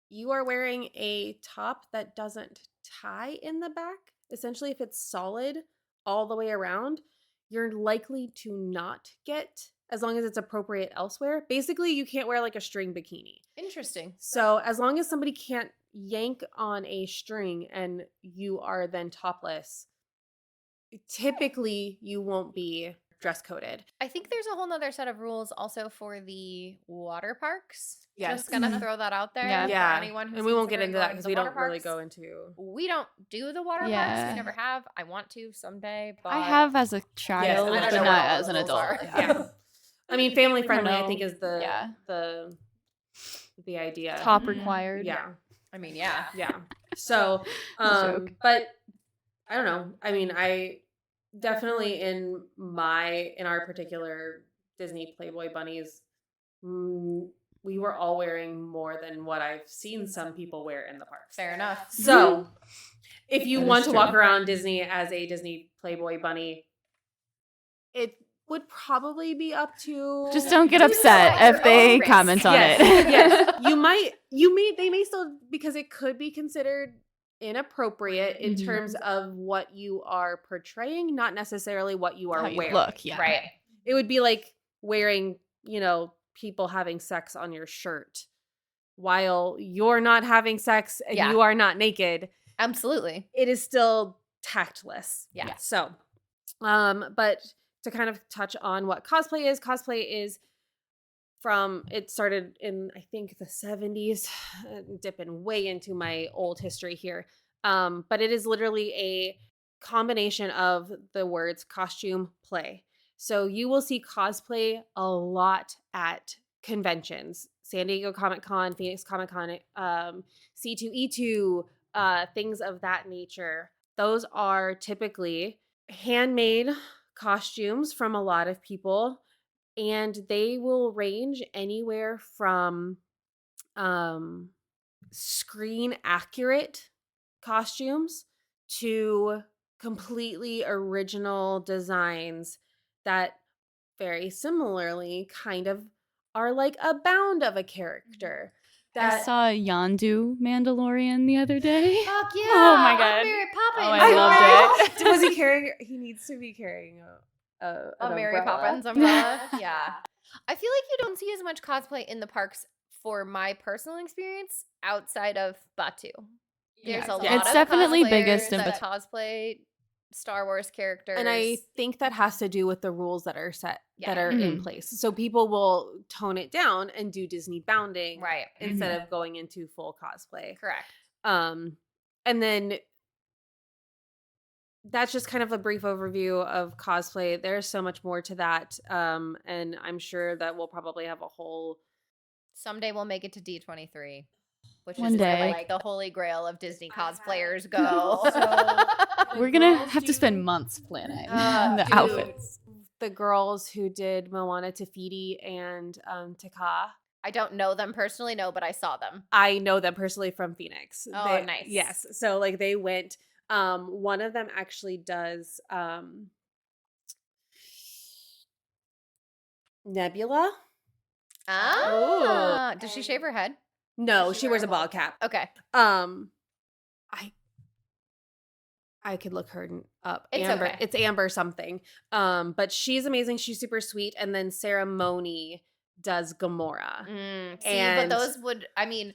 Speaker 1: you are wearing a top that doesn't tie in the back, essentially if it's solid all the way around, you're likely to not get, as long as it's appropriate elsewhere. Basically, you can't wear like a string bikini.
Speaker 2: Interesting.
Speaker 1: So as long as somebody can't yank on a string and you are then topless, typically you won't be dress coded.
Speaker 2: I think there's a whole nother set of rules also for the water parks.
Speaker 1: Yes.
Speaker 2: Just gonna throw that out there.
Speaker 3: Yeah.
Speaker 1: Yeah.
Speaker 2: For anyone who's
Speaker 1: And we won't get
Speaker 2: considering
Speaker 1: into that
Speaker 2: going to
Speaker 1: because
Speaker 2: the
Speaker 1: we
Speaker 2: water
Speaker 1: don't really
Speaker 2: parks.
Speaker 1: go into.
Speaker 2: We don't do the water parks.
Speaker 3: Yeah.
Speaker 2: We never have. I want to someday, but
Speaker 3: I have as a child,
Speaker 1: I don't
Speaker 3: but
Speaker 1: know
Speaker 3: not
Speaker 1: what all
Speaker 3: as
Speaker 1: the
Speaker 3: an
Speaker 1: rules
Speaker 3: adult.
Speaker 1: are.
Speaker 3: Yeah.
Speaker 1: Yeah. I mean, family friendly, I
Speaker 3: know.
Speaker 1: think, is
Speaker 3: Yeah.
Speaker 1: the idea.
Speaker 3: Top
Speaker 2: Mhm.
Speaker 3: required.
Speaker 1: Yeah.
Speaker 2: I mean, yeah.
Speaker 1: Yeah. So,
Speaker 3: Joke.
Speaker 1: but I don't know. I mean, I definitely in our particular Disney Playboy bunnies, we were all wearing more than what I've seen some people wear in the parks.
Speaker 2: Fair enough.
Speaker 1: So, if you
Speaker 3: That is
Speaker 1: want to
Speaker 3: true.
Speaker 1: walk around Disney as a Disney Playboy bunny, it would probably be up to
Speaker 3: Just don't get
Speaker 2: Do
Speaker 3: upset
Speaker 2: so at
Speaker 3: if
Speaker 2: your
Speaker 3: they
Speaker 2: own risk.
Speaker 3: comment on
Speaker 1: Yes,
Speaker 3: it.
Speaker 1: yes. They may still, because it could be considered inappropriate in
Speaker 3: Mhm.
Speaker 1: terms of what you are portraying, not necessarily what you are
Speaker 3: How you
Speaker 1: wearing.
Speaker 3: look, yeah.
Speaker 2: Right.
Speaker 1: It would be like wearing, people having sex on your shirt while you're not having sex and
Speaker 2: Yeah.
Speaker 1: you are not naked.
Speaker 2: Absolutely.
Speaker 1: It is still tactless.
Speaker 2: Yeah.
Speaker 1: So, but to kind of touch on what cosplay is it started in, I think, the 70s, dipping way into my old history here. But it is literally a combination of the words costume, play. So you will see cosplay a lot at conventions, San Diego Comic Con, Phoenix Comic Con, C2E2, things of that nature. Those are typically handmade costumes from a lot of people, and they will range anywhere from screen accurate costumes to completely original designs that very similarly kind of are like a bound of a character.
Speaker 3: I saw Yondu Mandalorian the other day.
Speaker 2: Fuck yeah!
Speaker 3: Oh my God.
Speaker 2: Mary Poppins.
Speaker 3: Oh, I loved it.
Speaker 1: Was he carrying? He needs to be carrying an
Speaker 2: A Mary
Speaker 1: umbrella.
Speaker 2: Poppins umbrella. Yeah. I feel like you don't see as much cosplay in the parks for my personal experience outside of Batu. There's a lot
Speaker 3: It's
Speaker 2: of
Speaker 3: definitely
Speaker 2: cosplayers
Speaker 3: biggest in
Speaker 2: that
Speaker 3: Batu.
Speaker 2: cosplay Star Wars characters.
Speaker 1: And I think that has to do with the rules that are set that are in
Speaker 3: Mhm.
Speaker 1: place. So people will tone it down and do Disney bounding
Speaker 2: right.
Speaker 1: instead of going into full cosplay.
Speaker 2: Correct.
Speaker 1: And then that's just kind of a brief overview of cosplay. There's so much more to that. And I'm sure that we'll probably have a whole
Speaker 2: Someday we'll make it to D23, which
Speaker 3: One
Speaker 2: is where
Speaker 3: day.
Speaker 2: like the holy grail of Disney cosplayers go.
Speaker 3: We're gonna have to spend months planning the
Speaker 2: dude.
Speaker 3: outfits.
Speaker 1: the girls who did Moana Tafiti and Taka.
Speaker 2: I don't know them personally, no, but I saw them.
Speaker 1: I know them personally from Phoenix.
Speaker 2: Oh, nice.
Speaker 1: Yes. So like they went, one of them actually does Nebula.
Speaker 2: Ah, does she shave her head?
Speaker 1: No, she wears a ball cap.
Speaker 2: Okay.
Speaker 1: I could look her up.
Speaker 2: It's
Speaker 1: Amber.
Speaker 2: okay.
Speaker 1: It's Amber something. But she's amazing. She's super sweet. And then Sarah Moni does Gamora.
Speaker 2: See,
Speaker 1: And-
Speaker 2: but those would, I mean,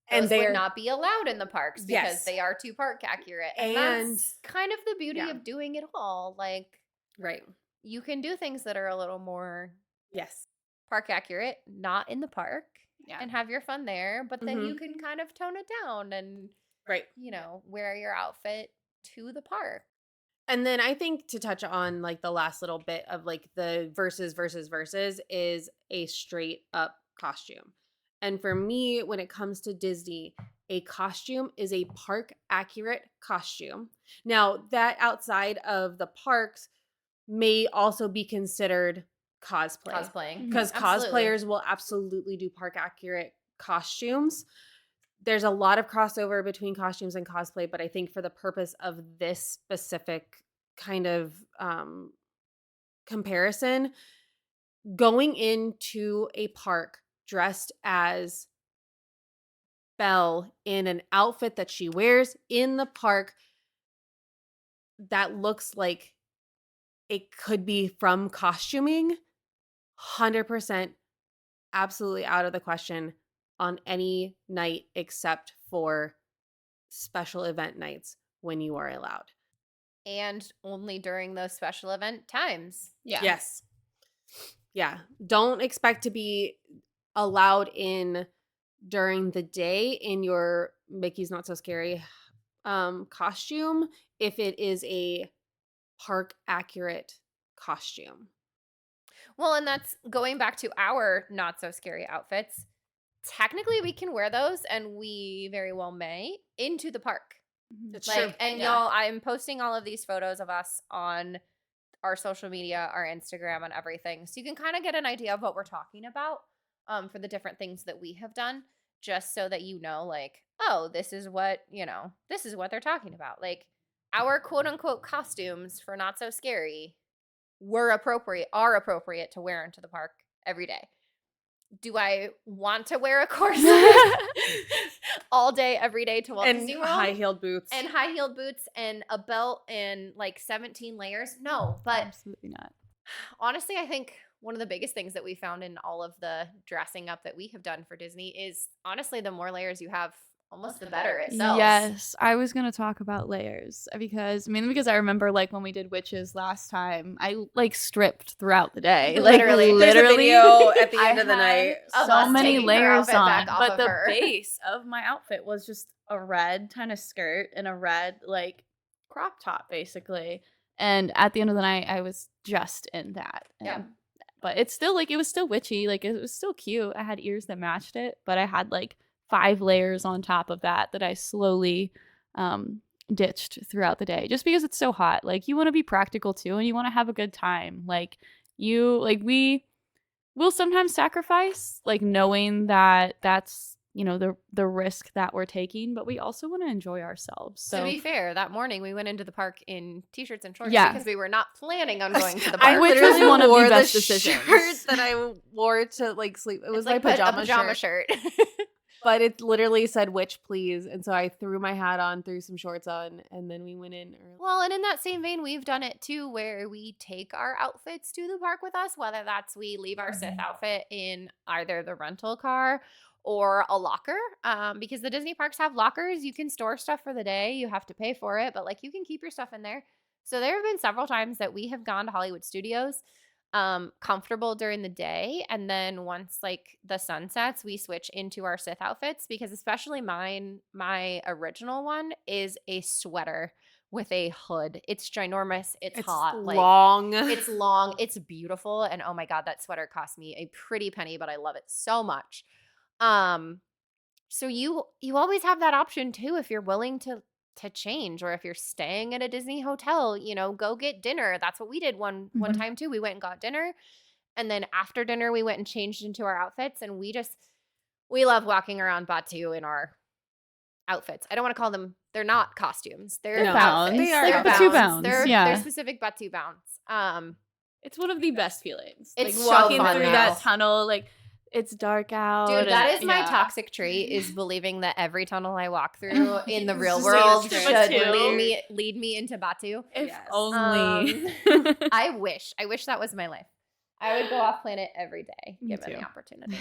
Speaker 1: and
Speaker 2: those
Speaker 1: they're
Speaker 2: would not be allowed in the parks because
Speaker 1: Yes.
Speaker 2: they are too park accurate. And
Speaker 1: And-
Speaker 2: that's kind of the beauty
Speaker 1: yeah.
Speaker 2: of doing it all. Like,
Speaker 1: right.
Speaker 2: you can do things that are a little more
Speaker 1: Yes.
Speaker 2: park accurate, not in the park,
Speaker 3: Yeah.
Speaker 2: and have your fun there. But then
Speaker 1: Mhm.
Speaker 2: you can kind of tone it down and,
Speaker 1: Right.
Speaker 2: you know, wear your outfit to the park.
Speaker 1: And then I think to touch on like the last little bit of like the versus is a straight up costume. And for me, when it comes to Disney, a costume is a park accurate costume. Now, that outside of the parks may also be considered cosplay.
Speaker 2: Cosplaying.
Speaker 1: Because
Speaker 2: Absolutely.
Speaker 1: cosplayers will absolutely do park accurate costumes. There's a lot of crossover between costumes and cosplay, but I think for the purpose of this specific kind of comparison, going into a park dressed as Belle in an outfit that she wears in the park that looks like it could be from costuming, 100% absolutely out of the question on any night except for special event nights when you are allowed.
Speaker 2: And only during those special event times.
Speaker 3: Yeah.
Speaker 1: Yes. Yeah. Don't expect to be allowed in during the day in your Mickey's Not So Scary costume if it is a park accurate costume.
Speaker 2: Well, and that's going back to our not so scary outfits. Technically, we can wear those, and we very well may, into the park.
Speaker 1: It's
Speaker 2: Like,
Speaker 1: true.
Speaker 2: and
Speaker 1: Yeah.
Speaker 2: y'all, I'm posting all of these photos of us on our social media, our Instagram, and everything, so you can kind of get an idea of what we're talking about for the different things that we have done, just so that you know, like, oh, this is what they're talking about. Like, our quote unquote costumes for Not So Scary are appropriate to wear into the park every day. Do I want to wear a corset all day, every day to Walt
Speaker 1: And
Speaker 2: Disney World?
Speaker 1: high-heeled boots.
Speaker 2: And high-heeled boots and a belt and like 17 layers? No, but
Speaker 3: Absolutely not.
Speaker 2: honestly, I think one of the biggest things that we found in all of the dressing up that we have done for Disney is honestly the more layers you have, almost the better it sells.
Speaker 3: Yes, I was gonna talk about layers mainly because I remember like when we did witches last time, I like stripped throughout the day,
Speaker 2: Literally.
Speaker 1: There's a video at the end
Speaker 3: I
Speaker 1: of the night.
Speaker 2: Of
Speaker 3: so
Speaker 2: us
Speaker 3: many
Speaker 2: taking her
Speaker 3: layers
Speaker 2: outfit
Speaker 3: on,
Speaker 2: back off
Speaker 3: but
Speaker 2: of
Speaker 3: the
Speaker 2: her.
Speaker 3: base of my outfit was just a red tennis skirt and a red like crop top basically. And at the end of the night, I was just in that.
Speaker 2: Yeah.
Speaker 3: And- But it's still like it was still witchy, like it was still cute. I had ears that matched it, but I had like 5 layers on top of that I slowly ditched throughout the day just because it's so hot. Like you want to be practical too, and you want to have a good time. We will sometimes sacrifice like knowing that that's the risk that we're taking, but we also want to enjoy ourselves. So
Speaker 2: to be fair, that morning we went into the park in t-shirts and shorts
Speaker 3: Yeah.
Speaker 2: because we were not planning on going to the
Speaker 1: I
Speaker 2: park.
Speaker 3: Which was
Speaker 1: literally
Speaker 3: one of the
Speaker 1: wore
Speaker 3: best
Speaker 1: the
Speaker 3: decisions.
Speaker 1: shirt that I wore to like sleep. It was
Speaker 2: It's
Speaker 1: my
Speaker 2: like
Speaker 1: pajama
Speaker 2: a pajama
Speaker 1: shirt.
Speaker 2: shirt.
Speaker 1: But it literally said "Witch, please," and so I threw my hat on, threw some shorts on, and then we went in early.
Speaker 2: Well, and in that same vein, we've done it too, where we take our outfits to the park with us, whether that's we leave our Sith outfit in either the rental car or a locker, because the Disney parks have lockers. You can store stuff for the day. You have to pay for it, but like you can keep your stuff in there. So there have been several times that we have gone to Hollywood Studios comfortable during the day, and then once like the sun sets, we switch into our Sith outfits, because especially my original one is a sweater with a hood. It's ginormous. It's hot.
Speaker 1: Long.
Speaker 2: Like, it's long. It's beautiful. And oh my God, that sweater cost me a pretty penny, but I love it so much. So you always have that option too, if you're willing to change, or if you're staying at a Disney hotel, go get dinner. That's what we did one time too. We went and got dinner, and then after dinner we went and changed into our outfits, and we love walking around Batu in our outfits. I don't want to call them, they're not costumes. They're
Speaker 3: bounds.
Speaker 2: outfits.
Speaker 1: They are
Speaker 2: They're
Speaker 3: Batu bounds.
Speaker 2: They're specific Batu bounds.
Speaker 3: It's one of the best feelings.
Speaker 2: It's
Speaker 3: like
Speaker 2: so
Speaker 3: walking
Speaker 2: fun
Speaker 3: through
Speaker 2: now.
Speaker 3: that tunnel, like it's dark out.
Speaker 2: Dude, that is my
Speaker 3: yeah.
Speaker 2: toxic trait, is believing that every tunnel I walk through in the real
Speaker 1: Just
Speaker 2: world
Speaker 1: like a
Speaker 2: should
Speaker 1: strip
Speaker 2: lead me into Batu.
Speaker 3: If
Speaker 1: Yes.
Speaker 3: only.
Speaker 2: I wish that was my life. I would go off planet every day,
Speaker 3: Me
Speaker 2: given
Speaker 3: too.
Speaker 2: the opportunity.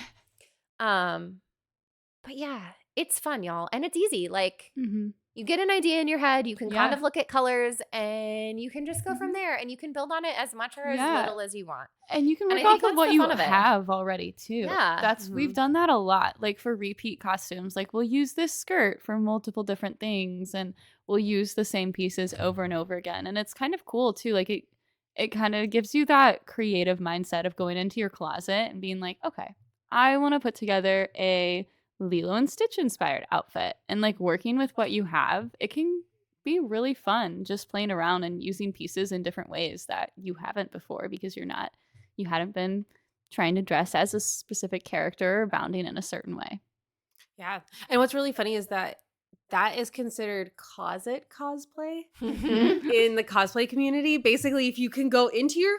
Speaker 2: But yeah, it's fun, y'all, and it's easy. Like, you get an idea in your head, you can kind
Speaker 3: Yeah.
Speaker 2: of look at colors, and you can just go from there, and you can build on it as much or as little as you want.
Speaker 3: And you can
Speaker 2: And
Speaker 3: work
Speaker 2: I think
Speaker 3: off of
Speaker 2: that's
Speaker 3: what
Speaker 2: the
Speaker 3: you
Speaker 2: fun of it.
Speaker 3: have already too.
Speaker 2: Yeah.
Speaker 3: We've done that a lot. Like for repeat costumes, like we'll use this skirt for multiple different things, and we'll use the same pieces over and over again. And it's kind of cool too. Like it kind of gives you that creative mindset of going into your closet and being like, okay, I want to put together a Lilo and Stitch inspired outfit, and like working with what you have, it can be really fun just playing around and using pieces in different ways that you haven't before, because you hadn't been trying to dress as a specific character or bounding in a certain way.
Speaker 1: Yeah. And what's really funny is that is considered closet cosplay in the cosplay community. Basically, if you can go into your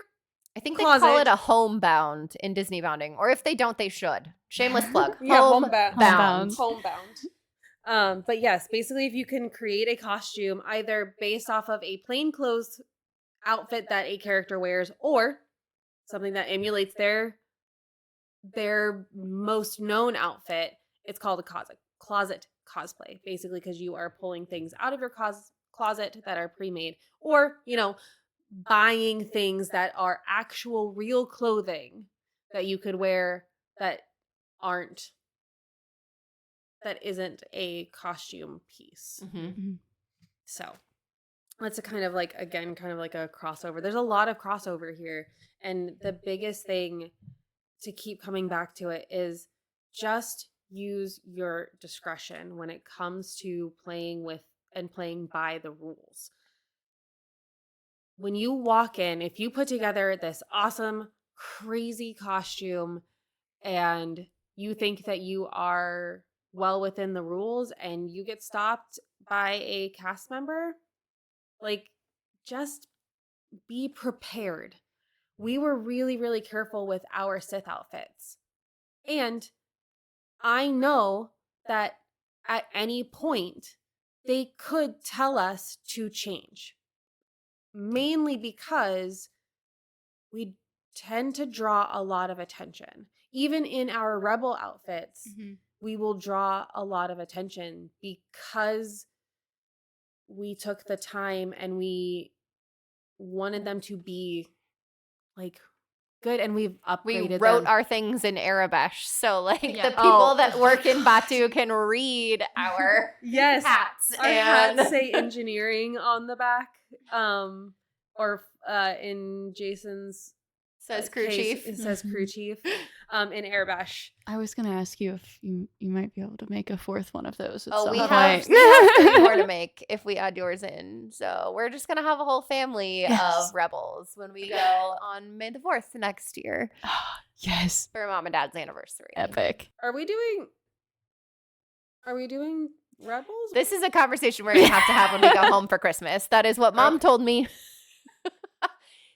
Speaker 2: I think they call
Speaker 1: closet.
Speaker 2: it a homebound in Disney bounding, or if they don't, they should. Shameless plug.
Speaker 1: Yeah,
Speaker 2: Homebound.
Speaker 3: Homebound.
Speaker 1: Homebound. But yes, basically, if you can create a costume either based off of a plainclothes outfit that a character wears, or something that emulates their most known outfit, it's called a closet cosplay. Basically, because you are pulling things out of your closet that are pre-made, or buying things that are actual real clothing that you could wear that isn't a costume piece. So that's a kind of like, again, kind of like a crossover. There's a lot of crossover here, and the biggest thing to keep coming back to it is just use your discretion when it comes to playing with and playing by the rules. When you walk in, if you put together this awesome, crazy costume and you think that you are well within the rules and you get stopped by a cast member, like, just be prepared. We were really, really careful with our Sith outfits. And I know that at any point they could tell us to change. Mainly because we tend to draw a lot of attention. Even in our rebel outfits, we will draw a lot of attention because we took the time and we wanted them to be like good, and we've upgraded
Speaker 2: We wrote
Speaker 1: them.
Speaker 2: our things in Arabesh, so like
Speaker 3: Yeah.
Speaker 2: the people that work in Batu can read our
Speaker 1: Yes.
Speaker 2: hats.
Speaker 1: Our hats say engineering on the back. Or in Jason's
Speaker 2: says crew
Speaker 1: case,
Speaker 2: chief.
Speaker 1: it says crew chief. In Airbash.
Speaker 3: I was gonna ask you if you might be able to make a fourth one of those. At
Speaker 2: Oh,
Speaker 3: some
Speaker 2: we
Speaker 3: point.
Speaker 2: have 3 more to make if we add yours in. So we're just gonna have a whole family
Speaker 3: Yes.
Speaker 2: of rebels when we go on May the 4th next year
Speaker 3: Yes,
Speaker 2: for Mom and Dad's anniversary.
Speaker 3: epic.
Speaker 1: Are we doing Rebels?
Speaker 2: This is a conversation we're gonna have to have when we go home for Christmas. That is what Mom told me.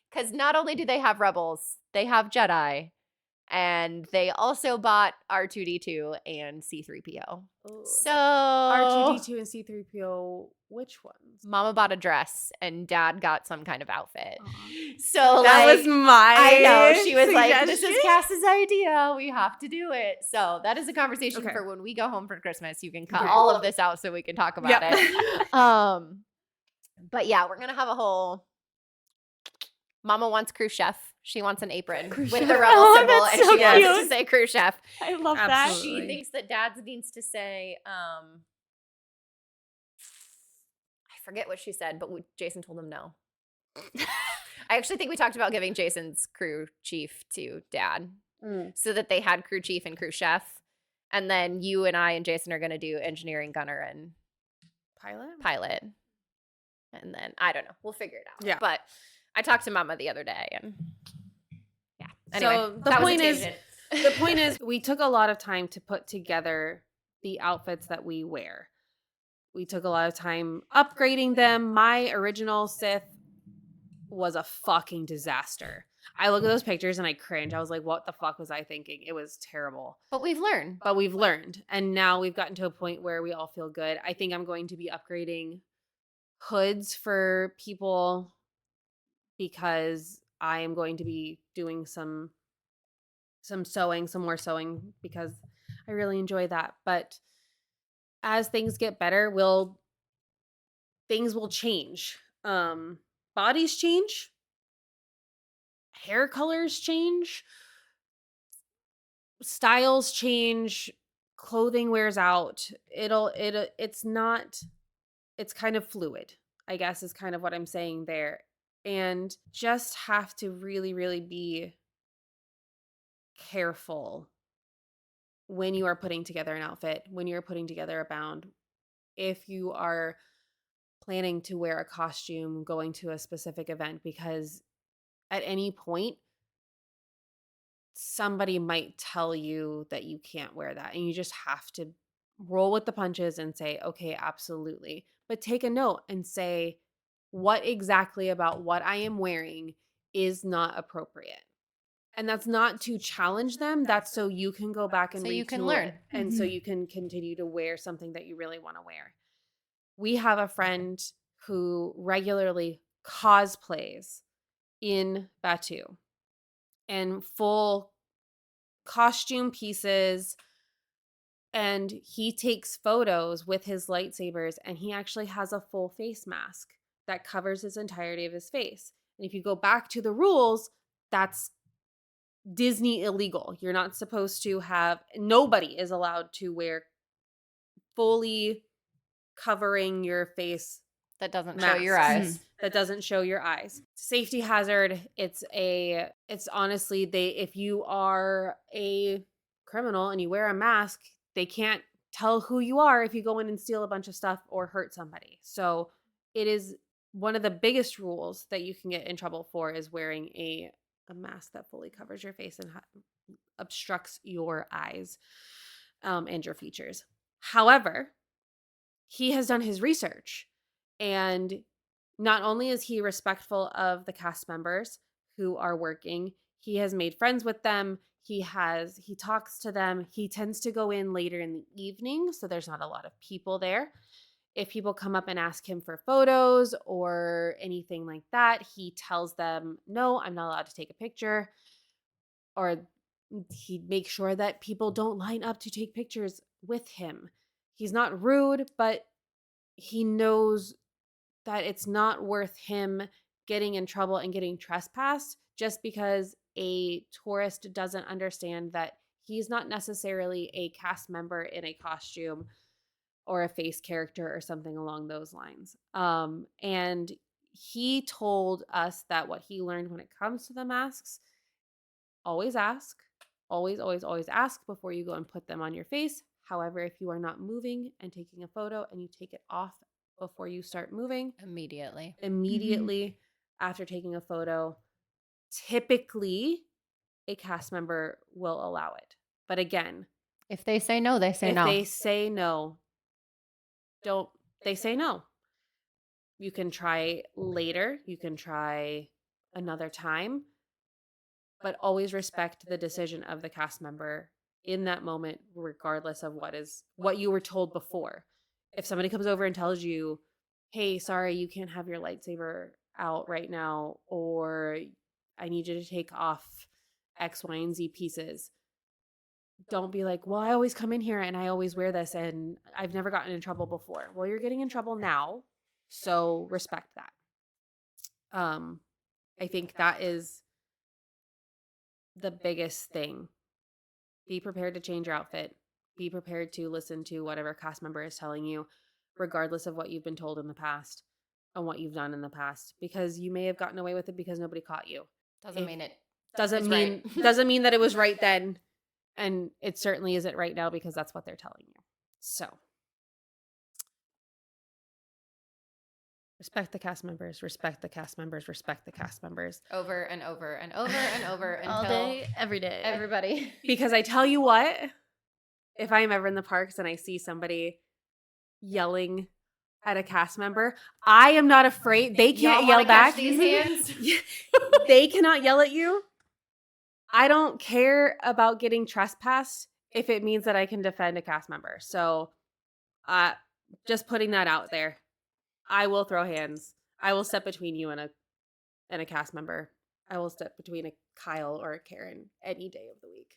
Speaker 2: Because not only do they have rebels, they have Jedi. And they also bought R2D2 and C3PO.
Speaker 1: Ooh.
Speaker 2: So
Speaker 1: R2D2 and C3PO, which ones?
Speaker 2: Mama bought a dress and dad got some kind of outfit.
Speaker 3: Aw.
Speaker 2: So
Speaker 1: That
Speaker 2: like,
Speaker 1: was my
Speaker 2: I know. She was like, this is
Speaker 1: suggestion.
Speaker 2: Cass's idea. We have to do it. So that is a conversation
Speaker 1: Okay.
Speaker 2: for when we go home for Christmas. You can cut
Speaker 1: Okay.
Speaker 2: all of this out so we can talk about
Speaker 1: Yeah.
Speaker 2: it. But yeah, we're going to have a whole Mama wants crew chef. She wants an apron
Speaker 3: Crew
Speaker 2: with
Speaker 3: chef.
Speaker 2: the rebel
Speaker 3: Oh,
Speaker 2: symbol,
Speaker 3: that's
Speaker 2: and
Speaker 3: so
Speaker 2: she wants it
Speaker 3: cute.
Speaker 2: to say crew chef.
Speaker 3: I love that.
Speaker 1: Absolutely.
Speaker 2: She thinks that Dad's needs to say, I forget what she said, but Jason told him no. I actually think we talked about giving Jason's crew chief to Dad so that they had crew chief and crew chef. And then you and I and Jason are going to do engineering, gunner, and pilot. And then, I don't know. We'll figure it out.
Speaker 1: Yeah.
Speaker 2: But I talked to Mama the other day, and yeah. Anyway,
Speaker 1: So the
Speaker 2: that was a
Speaker 1: point is,
Speaker 2: tangent.
Speaker 1: the point is, we took a lot of time to put together the outfits that we wear. We took a lot of time upgrading them. My original Sith was a fucking disaster. I look at those pictures and I cringe. I was like, what the fuck was I thinking? It was terrible.
Speaker 2: But we've learned.
Speaker 1: But we've learned. And now we've gotten to a point where we all feel good. I think I'm going to be upgrading hoods for people because I am going to be doing some sewing, some more sewing because I really enjoy that. But as things get better, things will change. Bodies change, hair colors change, styles change, clothing wears out. It's not, it's kind of fluid, I guess is kind of what I'm saying there. And just have to really, really be careful when you are putting together an outfit, when you're putting together a bound, if you are planning to wear a costume going to a specific event, because at any point somebody might tell you that you can't wear that and you just have to roll with the punches and say, okay, absolutely. But take a note and say, what exactly about what I am wearing is not appropriate. And that's not to challenge them. That's so you can go back and
Speaker 2: So you can
Speaker 1: retool
Speaker 2: learn.
Speaker 1: it, and so you can continue to wear something that you really want to wear. We have a friend who regularly cosplays in Batu and full costume pieces, and he takes photos with his lightsabers, and he actually has a full face mask that covers his entirety of his face. And if you go back to the rules, that's Disney illegal. You're not supposed to have, nobody is allowed to wear fully covering your face
Speaker 2: That doesn't show your eyes.
Speaker 1: that doesn't show your eyes. Safety hazard. It's honestly, if you are a criminal and you wear a mask, they can't tell who you are if you go in and steal a bunch of stuff or hurt somebody. So it is one of the biggest rules that you can get in trouble for is wearing a mask that fully covers your face and obstructs your eyes and your features. However, he has done his research, and not only is he respectful of the cast members who are working, he has made friends with them. He talks to them. He tends to go in later in the evening, so there's not a lot of people there. If people come up and ask him for photos or anything like that, he tells them, no, I'm not allowed to take a picture. Or he makes sure that people don't line up to take pictures with him. He's not rude, but he knows that it's not worth him getting in trouble and getting trespassed just because a tourist doesn't understand that he's not necessarily a cast member in a costume or a face character or something along those lines. And he told us that what he learned when it comes to the masks, always ask, always ask before you go and put them on your face. However, if you are not moving and taking a photo and you take it off before you start moving, immediately after taking a photo, typically a cast member will allow it. But again,
Speaker 2: If they say no, they say
Speaker 1: if
Speaker 2: no.
Speaker 1: they say no, they say no. You can try later, you can try another time. but always respect the decision of the cast member in that moment, regardless of what you were told before. If somebody comes over and tells you, hey, sorry, you can't have your lightsaber out right now, or I need you to take off X, Y, and Z pieces, don't be like, well, I always come in here and I always wear this and I've never gotten in trouble before. Well, you're getting in trouble now, so respect that. I think that is the biggest thing. Be prepared to change your outfit. Be prepared to listen to whatever cast member is telling you, regardless of what you've been told in the past and what you've done in the past, because you may have gotten away with it because nobody caught you.
Speaker 2: Doesn't mean it.
Speaker 1: Doesn't mean
Speaker 2: right.
Speaker 1: doesn't mean that it was right then, and it certainly isn't right now because that's what they're telling you. So respect the cast members, respect the cast members, respect the cast members.
Speaker 2: Over and over and over and over until
Speaker 3: All day, every day.
Speaker 2: everybody.
Speaker 1: Because I tell you what, if I'm ever in the parks and I see somebody yelling at a cast member, I am not afraid. They can't yell back.
Speaker 2: These hands?
Speaker 1: They cannot yell at you. I don't care about getting trespassed if it means that I can defend a cast member. So just putting that out there. I will throw hands. I will step between you and a cast member. I will step between a Kyle or a Karen any day of the week.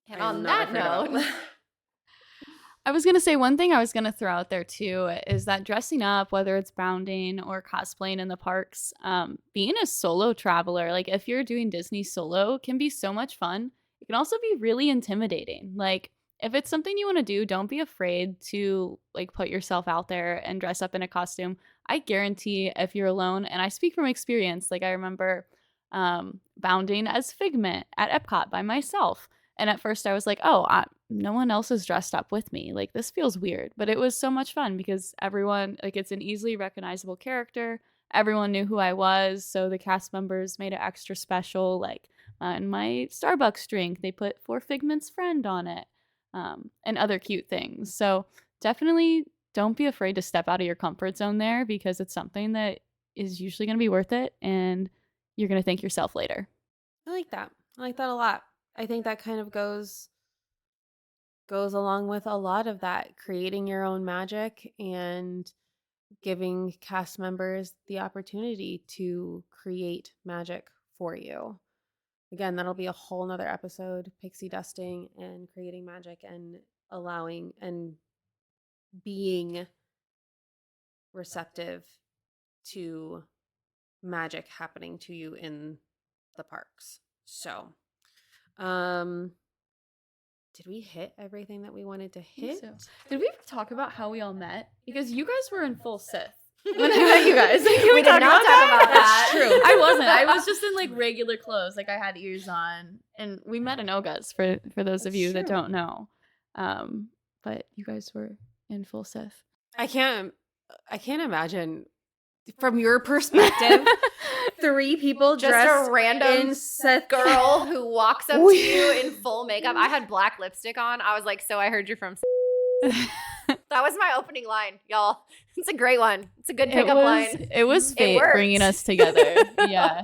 Speaker 2: And on that note,
Speaker 3: I was going to say one thing I was going to throw out there too is that dressing up, whether it's bounding or cosplaying in the parks, being a solo traveler, like if you're doing Disney solo, can be so much fun. It can also be really intimidating. Like if it's something you want to do, don't be afraid to like put yourself out there and dress up in a costume. I guarantee if you're alone, and I speak from experience, like I remember bounding as Figment at Epcot by myself. And at first I was like, no one else is dressed up with me. Like, this feels weird. But it was so much fun because everyone, like, it's an easily recognizable character. Everyone knew who I was. So the cast members made it extra special. Like, in my Starbucks drink, they put For Figment's Friend on it, and other cute things. So definitely don't be afraid to step out of your comfort zone there because it's something that is usually going to be worth it. And you're going to thank yourself later.
Speaker 1: I like that. I like that a lot. I think that kind of goes along with a lot of that, creating your own magic and giving cast members the opportunity to create magic for you. Again, that'll be a whole nother episode, pixie dusting and creating magic and allowing and being receptive to magic happening to you in the parks. So, did we hit everything that we wanted to hit?
Speaker 3: So, did we ever talk about how we all met? Because you guys were in full Sith when I met you guys. Like,
Speaker 2: we did not talk about that.
Speaker 3: That's true. I wasn't. I was just in like regular clothes. Like I had ears on, and we met in Oga's for those of you that don't know. But you guys were in full Sith.
Speaker 1: I can't imagine from your perspective. 3 people
Speaker 2: just
Speaker 1: dressed
Speaker 2: a random
Speaker 1: in Sith
Speaker 2: girl who walks up to you in full makeup. I had black lipstick on. I was like, so I heard you're from That was my opening line, y'all. It's a great one. It's a good pickup line.
Speaker 3: It was fate bringing us together. Yeah.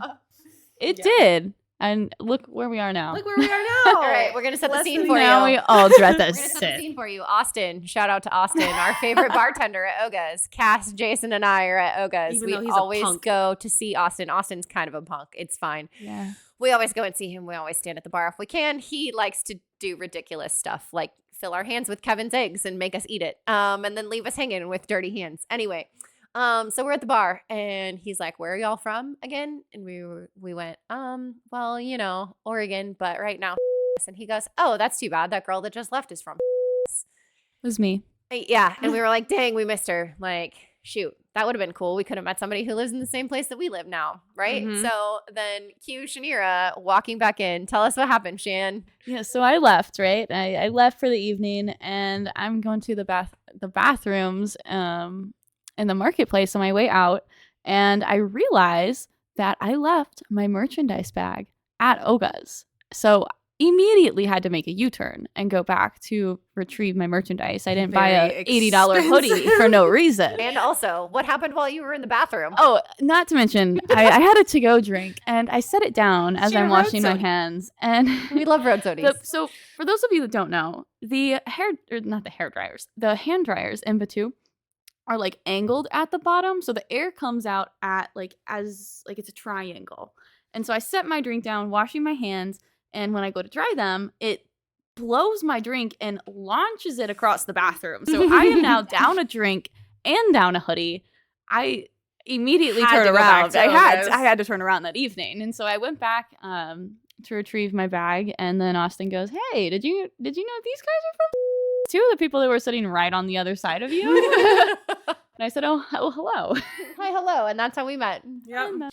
Speaker 3: It did. And look where we are now.
Speaker 1: Look where we are now.
Speaker 2: All right, we're going to set the scene for you.
Speaker 3: Now we all dress as
Speaker 2: We're going to set the scene for you. Austin, shout out to Austin, our favorite bartender at Oga's. Cass, Jason, and I are at Oga's.
Speaker 1: Even
Speaker 2: we
Speaker 1: though he's
Speaker 2: always
Speaker 1: a punk.
Speaker 2: go to see Austin. Austin's kind of a punk. It's fine.
Speaker 3: Yeah.
Speaker 2: We always go and see him. We always stand at the bar if we can. He likes to do ridiculous stuff, like fill our hands with Kevin's eggs and make us eat it, and then leave us hanging with dirty hands. Anyway, so we're at the bar, and he's like, "Where are y'all from again?" And we went, well, you know, Oregon, but right now, and he goes, "Oh, that's too bad. That girl that just left is from."
Speaker 3: It was me.
Speaker 2: Yeah, and we were like, "Dang, we missed her." Like, shoot, that would have been cool. We could have met somebody who lives in the same place that we live now, right?
Speaker 1: Mhm.
Speaker 2: So then cue Shanira walking back in. Tell us what happened, Shan.
Speaker 3: Yeah, so I left, right? I left for the evening, and I'm going to the bathrooms in the marketplace on my way out, and I realize that I left my merchandise bag at Oga's. So immediately had to make a U-turn and go back to retrieve my merchandise. I didn't buy
Speaker 1: Very
Speaker 3: a $80 hoodie for no reason.
Speaker 2: And also, what happened while you were in the bathroom?
Speaker 3: Oh, not to mention, I had a to-go drink, and I set it down as
Speaker 1: She had
Speaker 3: I'm
Speaker 1: a road
Speaker 3: washing my
Speaker 1: soda.
Speaker 3: hands. And
Speaker 2: We love road sodies.
Speaker 3: so for those of you that don't know, the hand dryers in Batu are like angled at the bottom, so the air comes out at as it's a triangle. And so I set my drink down, washing my hands, and when I go to dry them, it blows my drink and launches it across the bathroom. So I am now down a drink and down a hoodie. I immediately
Speaker 1: Had
Speaker 3: turned
Speaker 1: to go back
Speaker 3: around.
Speaker 1: to
Speaker 3: I
Speaker 1: Oga's.
Speaker 3: had to turn around that evening, and so I went back to retrieve my bag, and then Austin goes, "Hey, did you know these guys are from too? The people that were sitting right on the other side of you?" And I said, "Oh, hello."
Speaker 2: Hi, hello. And that's how we met.
Speaker 1: Yep.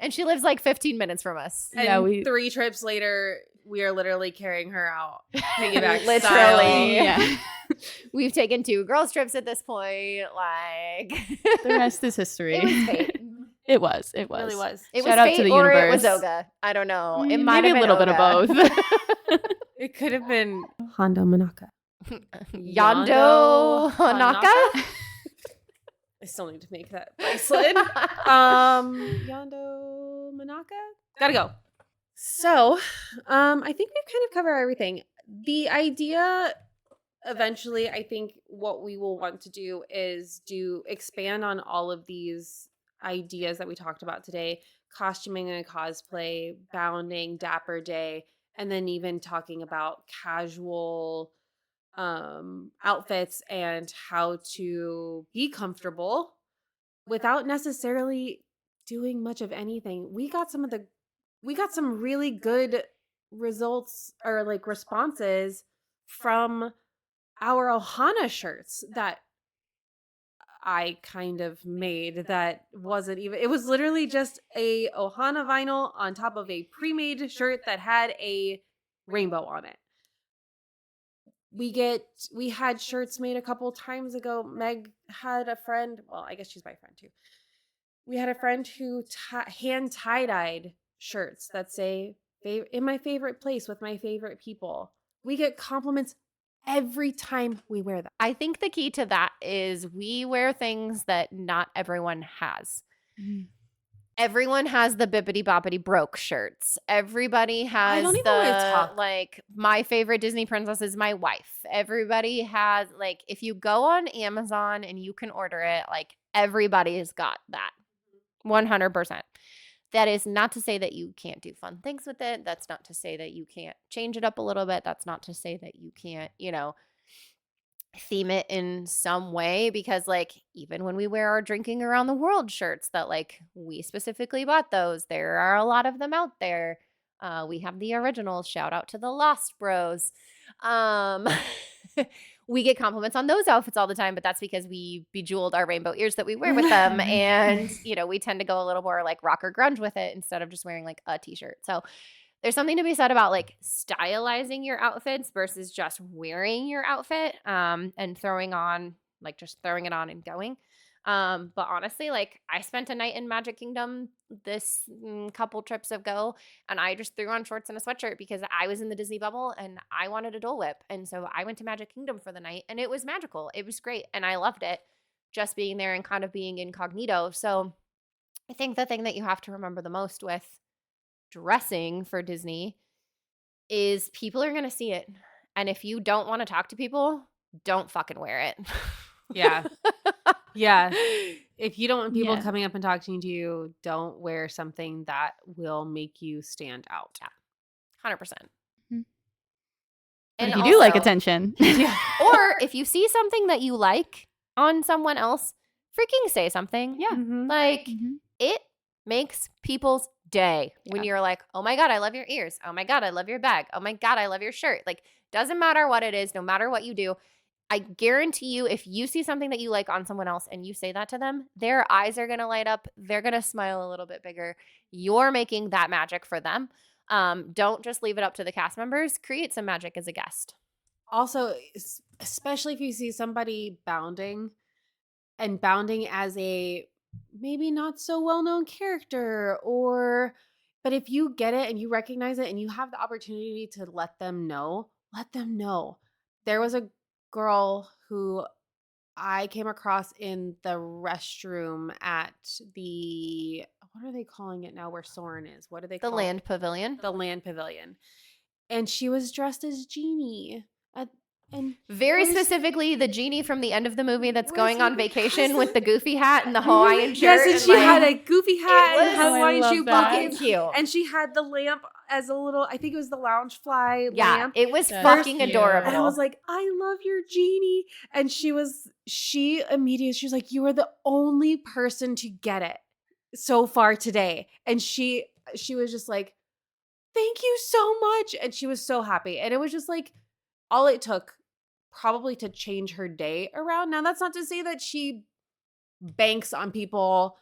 Speaker 2: And she lives like 15 minutes from us.
Speaker 1: And
Speaker 3: Yeah,
Speaker 1: 3 trips later, we are literally carrying her out. Piggyback
Speaker 2: Literally.
Speaker 1: style.
Speaker 3: Yeah.
Speaker 2: We've taken 2 girls trips at this point. Like,
Speaker 3: The rest is history.
Speaker 2: it was fate.
Speaker 3: It was.
Speaker 1: It really was.
Speaker 2: It
Speaker 3: Shout
Speaker 2: was
Speaker 3: out
Speaker 2: fate
Speaker 3: to the
Speaker 2: or it was
Speaker 3: universe.
Speaker 2: Oga. I don't know. It might
Speaker 3: Maybe
Speaker 2: have
Speaker 3: a
Speaker 2: been
Speaker 3: little bit of
Speaker 2: Oga.
Speaker 3: both.
Speaker 1: It could have been Hondo Manaka.
Speaker 2: Yando Hanaka?
Speaker 1: I still need to make that bracelet. Yando Manaka? Gotta go. So, I think we've kind of covered everything. The idea, eventually, I think what we will want to do is expand on all of these ideas that we talked about today: costuming and cosplay, bounding, Dapper Day, and then even talking about casual outfits and how to be comfortable without necessarily doing much of anything. We got some really good results or like responses from our Ohana shirts that I kind of made. That wasn't even, it was literally just a Ohana vinyl on top of a pre-made shirt that had a rainbow on it. We had shirts made a couple times ago. Meg had a friend, well, I guess she's my friend too. We had a friend who hand tie-dyed shirts that say, "In my favorite place with my favorite people." We get compliments every time we wear them.
Speaker 2: I think the key to that is we wear things that not everyone has. Everyone has the bippity boppity broke shirts. Everybody has
Speaker 1: don't even wanna
Speaker 2: the
Speaker 1: talk.
Speaker 2: like my favorite Disney princess is my wife. Everybody has like if you go on Amazon and you can order it, like everybody has got that. 100%. That is not to say that you can't do fun things with it. That's not to say that you can't change it up a little bit. That's not to say that you can't, theme it in some way, because like even when we wear our drinking around the world shirts that like we specifically bought those, there are a lot of them out there. We have the originals. Shout out to the Lost Bros. We get compliments on those outfits all the time, but that's because we bejeweled our rainbow ears that we wear with them. And, we tend to go a little more like rock or grunge with it instead of just wearing like a t-shirt. So there's something to be said about like stylizing your outfits versus just wearing your outfit and throwing it on and going. But honestly, like I spent a night in Magic Kingdom this couple trips ago, and I just threw on shorts and a sweatshirt because I was in the Disney bubble and I wanted a Dole Whip. And so I went to Magic Kingdom for the night, and it was magical. It was great. And I loved it, just being there and kind of being incognito. So I think the thing that you have to remember the most with dressing for Disney is people are going to see it. And if you don't want to talk to people, don't fucking wear it.
Speaker 1: Yeah. Yeah. If you don't want people
Speaker 3: Yeah.
Speaker 1: coming up and talking to you, don't wear something that will make you stand out.
Speaker 2: 100%.
Speaker 3: Mhm.
Speaker 2: And
Speaker 3: If you do like
Speaker 2: also-
Speaker 3: attention.
Speaker 2: or if you see something that you like on someone else, freaking say something.
Speaker 3: Yeah.
Speaker 1: Mhm.
Speaker 2: Like
Speaker 3: Mhm.
Speaker 2: it makes people's day when
Speaker 3: Yeah.
Speaker 2: you're like, oh my God, I love your ears. Oh my God, I love your bag. Oh my God, I love your shirt. Like, doesn't matter what it is, no matter what you do. I guarantee you, if you see something that you like on someone else and you say that to them, their eyes are going to light up. They're going to smile a little bit bigger. You're making that magic for them. Don't just leave it up to the cast members. Create some magic as a guest.
Speaker 1: Also, especially if you see somebody bounding as a maybe not so well-known character, but But if you get it and you recognize it and you have the opportunity to let them know, let them know. There was a girl who I came across in the restroom at the, what are they calling it now where Soren is? What do they
Speaker 2: The
Speaker 1: call
Speaker 2: land
Speaker 1: it?
Speaker 2: pavilion.
Speaker 1: The land pavilion. And she was dressed as Genie. And
Speaker 2: Very
Speaker 1: where's-
Speaker 2: specifically, the genie from the end of the movie that's
Speaker 1: Where's
Speaker 2: going on
Speaker 1: he-
Speaker 2: vacation with the goofy hat and the Hawaiian shirt.
Speaker 1: Yes, and
Speaker 2: and
Speaker 1: she
Speaker 2: like,
Speaker 1: had a goofy hat
Speaker 2: was-
Speaker 1: and had
Speaker 3: Oh, I
Speaker 1: Hawaiian
Speaker 3: love
Speaker 1: shoe
Speaker 3: that.
Speaker 2: fucking
Speaker 1: buckles.
Speaker 2: cute.
Speaker 1: And she had the lamp as a little, I think it was the loungefly
Speaker 2: Yeah,
Speaker 1: lamp.
Speaker 2: it was
Speaker 3: That's
Speaker 2: fucking
Speaker 3: cute.
Speaker 2: adorable.
Speaker 1: And I was like, I love your Genie. And she immediately, she was like, you are the only person to get it so far today. And she was just like, thank you so much. And she was so happy. And it was just like, all it took probably to change her day around. Now, that's not to say that she banks on people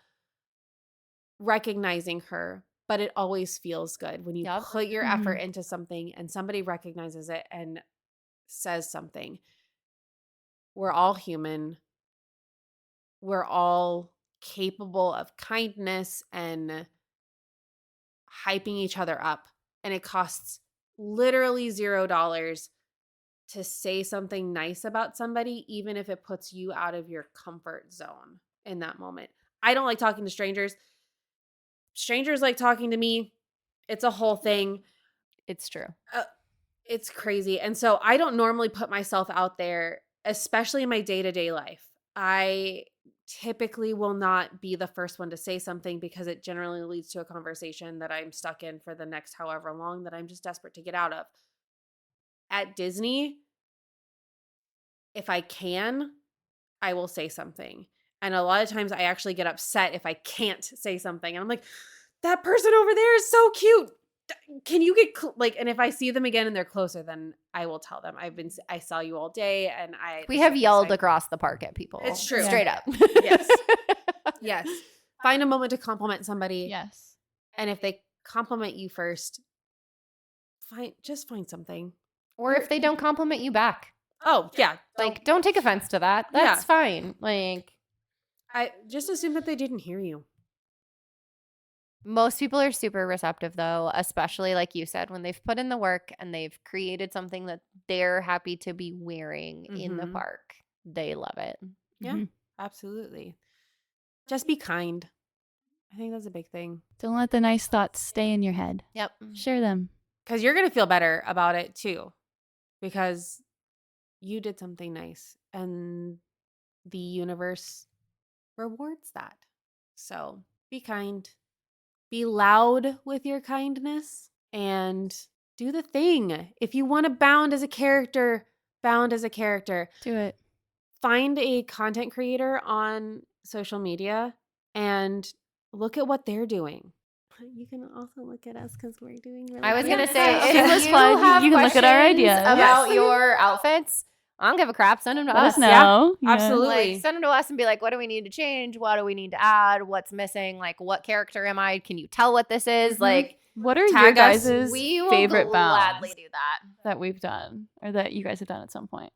Speaker 1: recognizing her, but it always feels good when you
Speaker 2: Yep.
Speaker 1: put your effort
Speaker 3: Mhm.
Speaker 1: into something and somebody recognizes it and says something. We're all human. We're all capable of kindness and hyping each other up. And it costs literally $0 to say something nice about somebody, even if it puts you out of your comfort zone in that moment. I don't like talking to strangers. Strangers like talking to me. It's a whole thing.
Speaker 2: It's true.
Speaker 1: It's crazy. And so I don't normally put myself out there, especially in my day-to-day life. I typically will not be the first one to say something because it generally leads to a conversation that I'm stuck in for the next however long that I'm just desperate to get out of. At Disney, if I can, I will say something. And a lot of times I actually get upset if I can't say something. And I'm like, that person over there is so cute. Can you get and if I see them again and they're closer, then I will tell them I saw you all day and
Speaker 2: We have yelled across the park at people.
Speaker 1: It's true.
Speaker 2: Straight up.
Speaker 1: Yes. Yes. Find a moment to compliment somebody.
Speaker 3: Yes.
Speaker 1: And if they compliment you first, find something.
Speaker 2: Or if they don't compliment you back.
Speaker 1: Oh, yeah.
Speaker 2: Like, don't take offense to that. That's
Speaker 1: Yeah.
Speaker 2: fine. Like,
Speaker 1: I just assume that they didn't hear you.
Speaker 2: most people are super receptive, though, especially like you said, when they've put in the work and they've created something that they're happy to be wearing in the
Speaker 1: Mhm.
Speaker 2: park. They love it.
Speaker 1: Yeah,
Speaker 3: Mhm.
Speaker 1: absolutely. Just be kind. I think that's a big thing.
Speaker 3: Don't let the nice thoughts stay in your head.
Speaker 2: Yep.
Speaker 3: Share them.
Speaker 1: Because you're going to feel better about it too. Because you did something nice and the universe rewards that. So be kind. Be loud with your kindness and do the thing. If you want to bound as a character, bound as a character.
Speaker 3: Do it.
Speaker 1: Find a content creator on social media and look at what they're doing. You can also look at us because we're doing really
Speaker 2: I was going to
Speaker 1: good
Speaker 2: say,
Speaker 1: stuff.
Speaker 2: if
Speaker 3: Shameless
Speaker 2: you
Speaker 3: plug,
Speaker 2: have
Speaker 3: you can look at our
Speaker 2: questions
Speaker 3: ideas.
Speaker 2: about
Speaker 1: Yes.
Speaker 2: your outfits, I don't give a crap. Send them to
Speaker 3: Let
Speaker 2: us.
Speaker 3: us know. Yeah.
Speaker 1: absolutely.
Speaker 2: Like, send them to us and be like, what do we need to change? What do we need to add? What's missing? Like, what character am I? Can you tell what this is?
Speaker 1: Mhm.
Speaker 2: Like,
Speaker 3: What are
Speaker 1: Tag
Speaker 3: your
Speaker 1: us.
Speaker 3: guys'
Speaker 2: we will
Speaker 3: favorite
Speaker 2: gladly
Speaker 3: bounds
Speaker 2: do that.
Speaker 3: that we've done or that you guys have done at some point?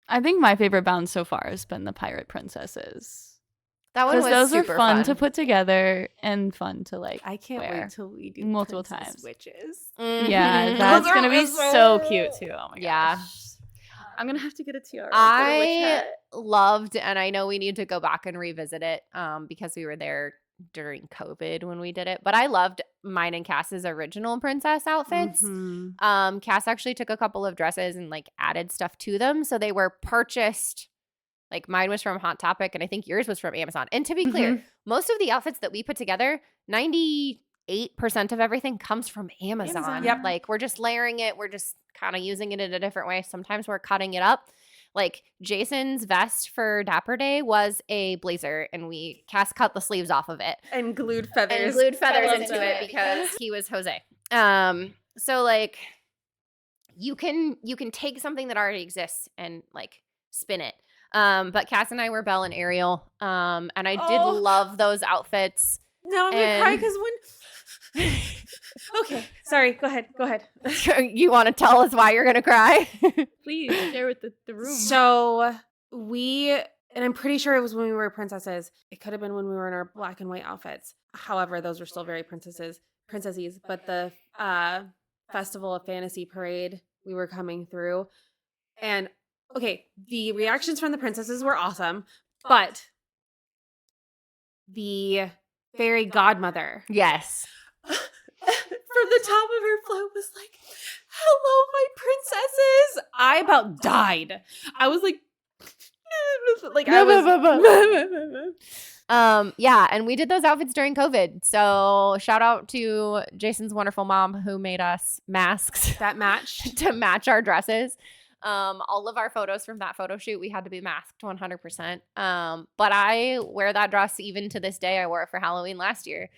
Speaker 3: I think my favorite bound so far has been the Pirate Princesses.
Speaker 2: That one
Speaker 3: Because
Speaker 2: was
Speaker 3: those are
Speaker 2: super
Speaker 3: fun to put together and fun to like.
Speaker 1: I can't
Speaker 3: wear.
Speaker 1: wait till we do
Speaker 3: Multiple
Speaker 1: Princess
Speaker 3: times.
Speaker 1: Witches.
Speaker 3: Yeah,
Speaker 2: Mhm.
Speaker 3: that's
Speaker 1: Those are
Speaker 3: gonna be
Speaker 1: always
Speaker 3: so cute too. Oh my gosh.
Speaker 2: Yeah.
Speaker 3: I'm gonna have to get a tiara.
Speaker 2: I loved, and I know we need to go back and revisit it because we were there during COVID when we did it, but I loved mine and Cass's original princess outfits.
Speaker 1: Mhm.
Speaker 2: Cass actually took a couple of dresses and like added stuff to them. So they were purchased, like mine was from Hot Topic and I think yours was from Amazon. And to be clear, most of the outfits that we put together, 98% of everything comes from Amazon.
Speaker 1: Amazon. Yep.
Speaker 2: Like we're just layering it. We're just kind of using it in a different way. Sometimes we're cutting it up. Like Jason's vest for Dapper Day was a blazer and Cass cut the sleeves off of it.
Speaker 1: And glued feathers.
Speaker 2: And glued feathers
Speaker 1: Feathers
Speaker 2: into it because he was Jose. So like you can take something that already exists and like spin it. But Cass and I were Belle and Ariel. And I did
Speaker 1: Oh.
Speaker 2: love those outfits.
Speaker 1: Now I'm going to cry
Speaker 2: And-
Speaker 1: because when... Okay. Sorry. Go ahead.
Speaker 2: You want to tell us why you're gonna cry?
Speaker 3: Please share with the room.
Speaker 1: So we and I'm pretty sure it was when we were princesses. It could have been when we were in our black and white outfits. However, those were still very princesses. But the Festival of Fantasy parade, we were coming through. And okay, the reactions from the princesses were awesome, but the fairy godmother
Speaker 2: Yes.
Speaker 1: from the top of her float was like, "Hello, my princesses." I about died. I was like, I was.
Speaker 2: Yeah, and we did those outfits during COVID. So shout out to Jason's wonderful mom who made us masks
Speaker 1: That matched.
Speaker 2: to match our dresses. All of our photos from that photo shoot, we had to be masked 100%. But I wear that dress even to this day. I wore it for Halloween last year.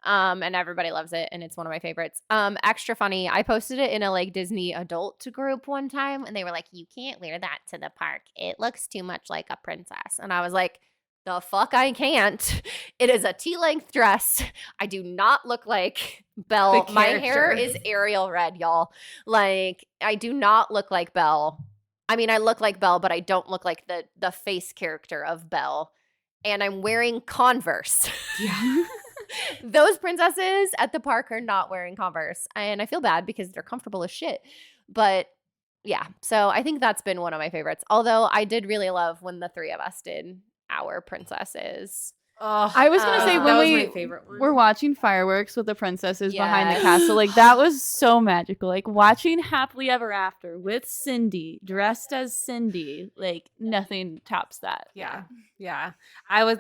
Speaker 2: And everybody loves it, and it's one of my favorites. Extra funny, I posted it in a like Disney adult group one time, and they were like, "You can't wear that to the park. It looks too much like a princess." And I was like, the fuck I can't. It is a T-length dress. I do not look like Belle.
Speaker 1: The
Speaker 2: My hair
Speaker 1: character.
Speaker 2: is Ariel red, y'all. Like, I do not look like Belle. I mean, I look like Belle, but I don't look like the face character of Belle. And I'm wearing Converse.
Speaker 1: Yeah.
Speaker 2: Those princesses at the park are not wearing Converse. And I feel bad because they're comfortable as shit. But yeah, so I think that's been one of my favorites. Although I did really love when the three of us did our princesses.
Speaker 1: Oh,
Speaker 3: I was gonna say
Speaker 2: that
Speaker 3: when
Speaker 1: was
Speaker 3: we
Speaker 1: my favorite one.
Speaker 3: were watching fireworks with the princesses behind the
Speaker 2: Yes.
Speaker 3: castle, like that was so magical. Like watching Happily Ever After with Cindy dressed as Cindy, like nothing tops that.
Speaker 1: Yeah. I was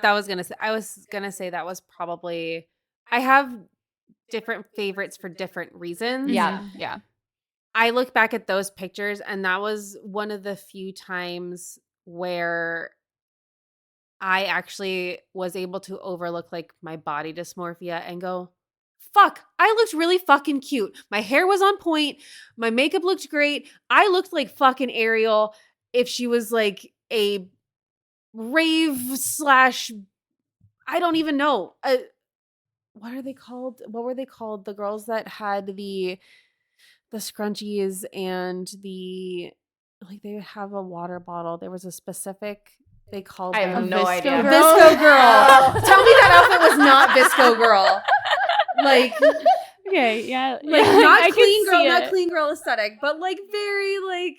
Speaker 1: gonna say that was probably. I have different favorites for different reasons.
Speaker 2: Yeah.
Speaker 3: Yeah.
Speaker 1: I look back at those pictures, and that was one of the few times where I actually was able to overlook like my body dysmorphia and go, fuck, I looked really fucking cute. My hair was on point. My makeup looked great. I looked like fucking Ariel if she was like a rave slash, I don't even know. What are they called? What were they called? The girls that had the scrunchies and the, like, they would have a water bottle. There was a specific, they called
Speaker 2: I have
Speaker 1: them
Speaker 2: no
Speaker 3: Visco
Speaker 2: idea.
Speaker 3: girl?
Speaker 1: Visco girl.
Speaker 2: Oh.
Speaker 1: Tell me that outfit was not Visco girl. Like
Speaker 3: Okay, yeah.
Speaker 1: not
Speaker 3: I can
Speaker 1: clean girl,
Speaker 3: see
Speaker 1: not
Speaker 3: it.
Speaker 1: clean girl aesthetic, but like very like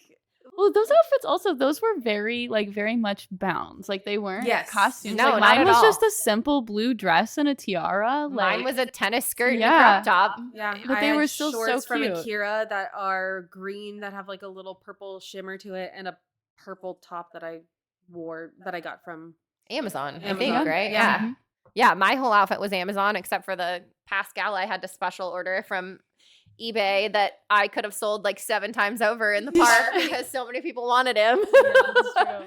Speaker 3: Well, those outfits also, those were very much bounds. Like they weren't
Speaker 1: Yes.
Speaker 3: costumes.
Speaker 2: No,
Speaker 3: like
Speaker 2: not
Speaker 3: mine
Speaker 2: at
Speaker 3: was
Speaker 2: all.
Speaker 3: just a simple blue dress and a tiara. Like
Speaker 2: Mine was a tennis skirt and a
Speaker 3: Yeah.
Speaker 2: crop top.
Speaker 1: yeah.
Speaker 3: But
Speaker 1: I
Speaker 3: they
Speaker 1: had
Speaker 3: were still so
Speaker 1: shorts from
Speaker 3: cute.
Speaker 1: Akira that are green that have like a little purple shimmer to it, and a purple top that I wore that I got from
Speaker 2: Amazon, I think,
Speaker 1: Amazon.
Speaker 2: right?
Speaker 1: Yeah.
Speaker 2: Yeah. Yeah, my whole outfit was Amazon except for the Pascal I had to special order from eBay that I could have sold like 7 times over in the park because so many people wanted him.
Speaker 1: That's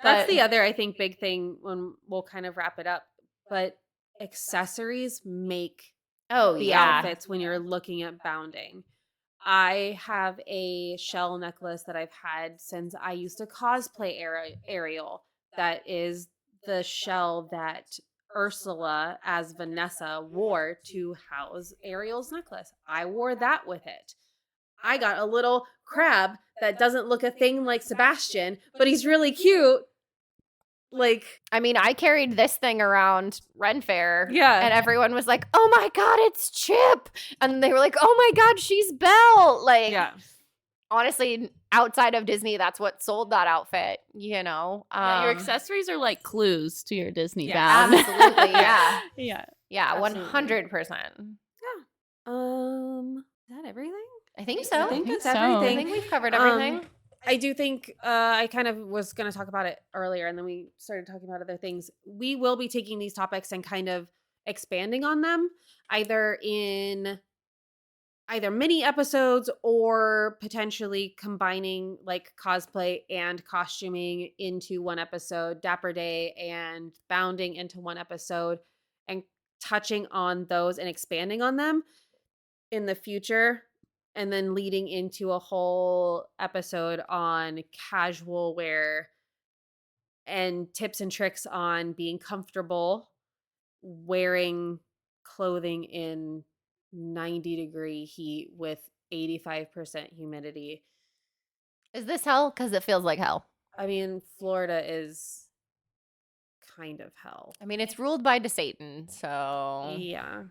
Speaker 2: But-
Speaker 1: the other, I think, big thing when we'll kind of wrap it up. But accessories make
Speaker 2: Oh,
Speaker 1: the
Speaker 2: yeah.
Speaker 1: outfits when you're looking at bounding. I have a shell necklace that I've had since I used to cosplay Ariel. That is the shell that Ursula as Vanessa wore to house Ariel's necklace. I wore that with it. I got a little crab that doesn't look a thing like Sebastian, but he's really cute. Like,
Speaker 2: I mean, I carried this thing around Ren Fair.
Speaker 1: Yeah.
Speaker 2: And everyone was like, oh my God, it's Chip. And they were like, oh my God, she's Belle. Like,
Speaker 1: yeah.
Speaker 2: honestly, outside of Disney, that's what sold that outfit, you know?
Speaker 3: Yeah, your accessories are like clues to your Disney
Speaker 1: Yeah,
Speaker 3: bound.
Speaker 2: Absolutely, yeah.
Speaker 3: Yeah.
Speaker 2: Yeah,
Speaker 1: Absolutely.
Speaker 2: 100%.
Speaker 1: Is that everything?
Speaker 2: I think so.
Speaker 1: I think
Speaker 3: think
Speaker 1: that's
Speaker 3: so.
Speaker 2: I
Speaker 1: everything.
Speaker 2: think we've covered everything.
Speaker 1: I do think I kind of was going to talk about it earlier, and then we started talking about other things. We will be taking these topics and kind of expanding on them, either mini episodes or potentially combining like cosplay and costuming into one episode, Dapper Day and bounding into one episode, and touching on those and expanding on them in the future, and then leading into a whole episode on casual wear and tips and tricks on being comfortable wearing clothing in 90-degree heat with 85% humidity.
Speaker 2: Is this hell? Because it feels like hell.
Speaker 1: I mean, Florida is kind of hell.
Speaker 2: I mean, it's ruled by Satan, so
Speaker 1: Yeah.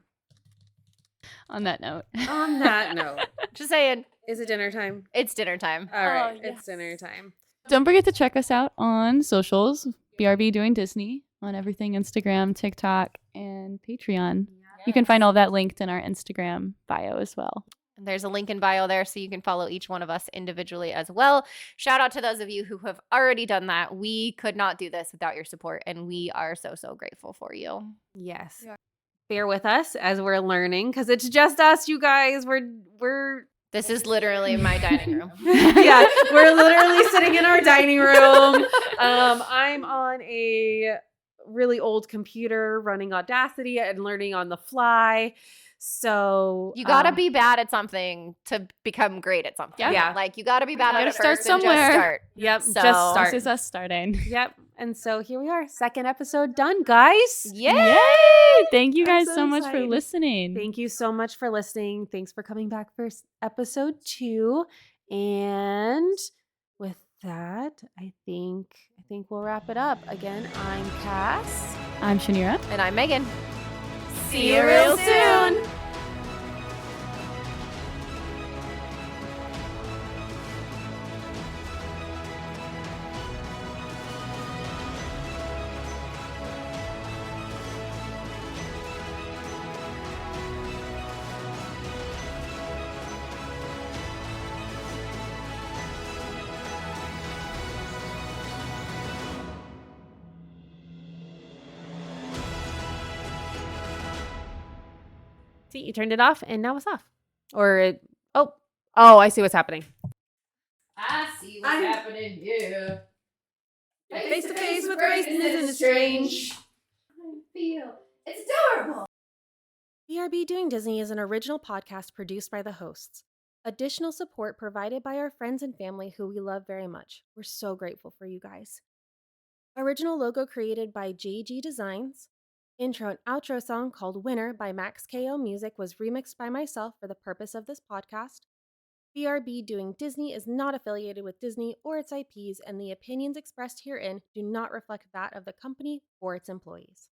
Speaker 3: On that note.
Speaker 1: On that note,
Speaker 2: just saying,
Speaker 1: is it dinner time?
Speaker 2: it's dinner time.
Speaker 1: All right,
Speaker 3: yes.
Speaker 1: it's dinner time.
Speaker 3: Don't forget to check us out on socials. BRB Doing Disney on everything Instagram, TikTok, and Patreon. You can find all that linked in our Instagram bio as well.
Speaker 2: And there's a link in bio there so you can follow each one of us individually as well. Shout out to those of you who have already done that. We could not do this without your support, and we are so, so grateful for you.
Speaker 1: Yes.
Speaker 3: Yeah.
Speaker 1: Bear with us as we're learning because it's just us, you guys. We're
Speaker 2: This is literally my dining room.
Speaker 1: yeah, we're literally sitting in our dining room. I'm on a really old computer running Audacity and learning on the fly. So
Speaker 2: You gotta be bad at something to become great at something.
Speaker 1: Yeah.
Speaker 2: Like you gotta be bad
Speaker 3: gotta
Speaker 2: at it
Speaker 3: start
Speaker 2: first and
Speaker 3: somewhere.
Speaker 2: just start.
Speaker 1: Yep,
Speaker 2: So-
Speaker 1: just start.
Speaker 3: This is us starting.
Speaker 1: Yep. And so here we are, second episode done, guys.
Speaker 2: Yay!
Speaker 3: Yay! Thank you
Speaker 1: I'm
Speaker 3: guys
Speaker 1: so
Speaker 3: so much for
Speaker 1: excited.
Speaker 3: listening.
Speaker 1: Thank you so much for listening. Thanks for coming back for episode 2. And with that, I think we'll wrap it up. Again, I'm Cass.
Speaker 3: I'm Shanira.
Speaker 2: And I'm Megan.
Speaker 1: See you real soon. See, you turned it off and now it's off. Or it, oh, I see what's happening.
Speaker 2: I see what's
Speaker 1: I'm-
Speaker 2: happening here.
Speaker 1: Face to face with Grace, and isn't it strange?
Speaker 2: I feel it's adorable.
Speaker 1: BRB Doing Disney is an original podcast produced by the hosts. Additional support provided by our friends and family who we love very much. We're so grateful for you guys. Original logo created by JG Designs. Intro and outro song called Winner by Max KO Music was remixed by myself for the purpose of this podcast. BRB Doing Disney is not affiliated with Disney or its IPs, and the opinions expressed herein do not reflect that of the company or its employees.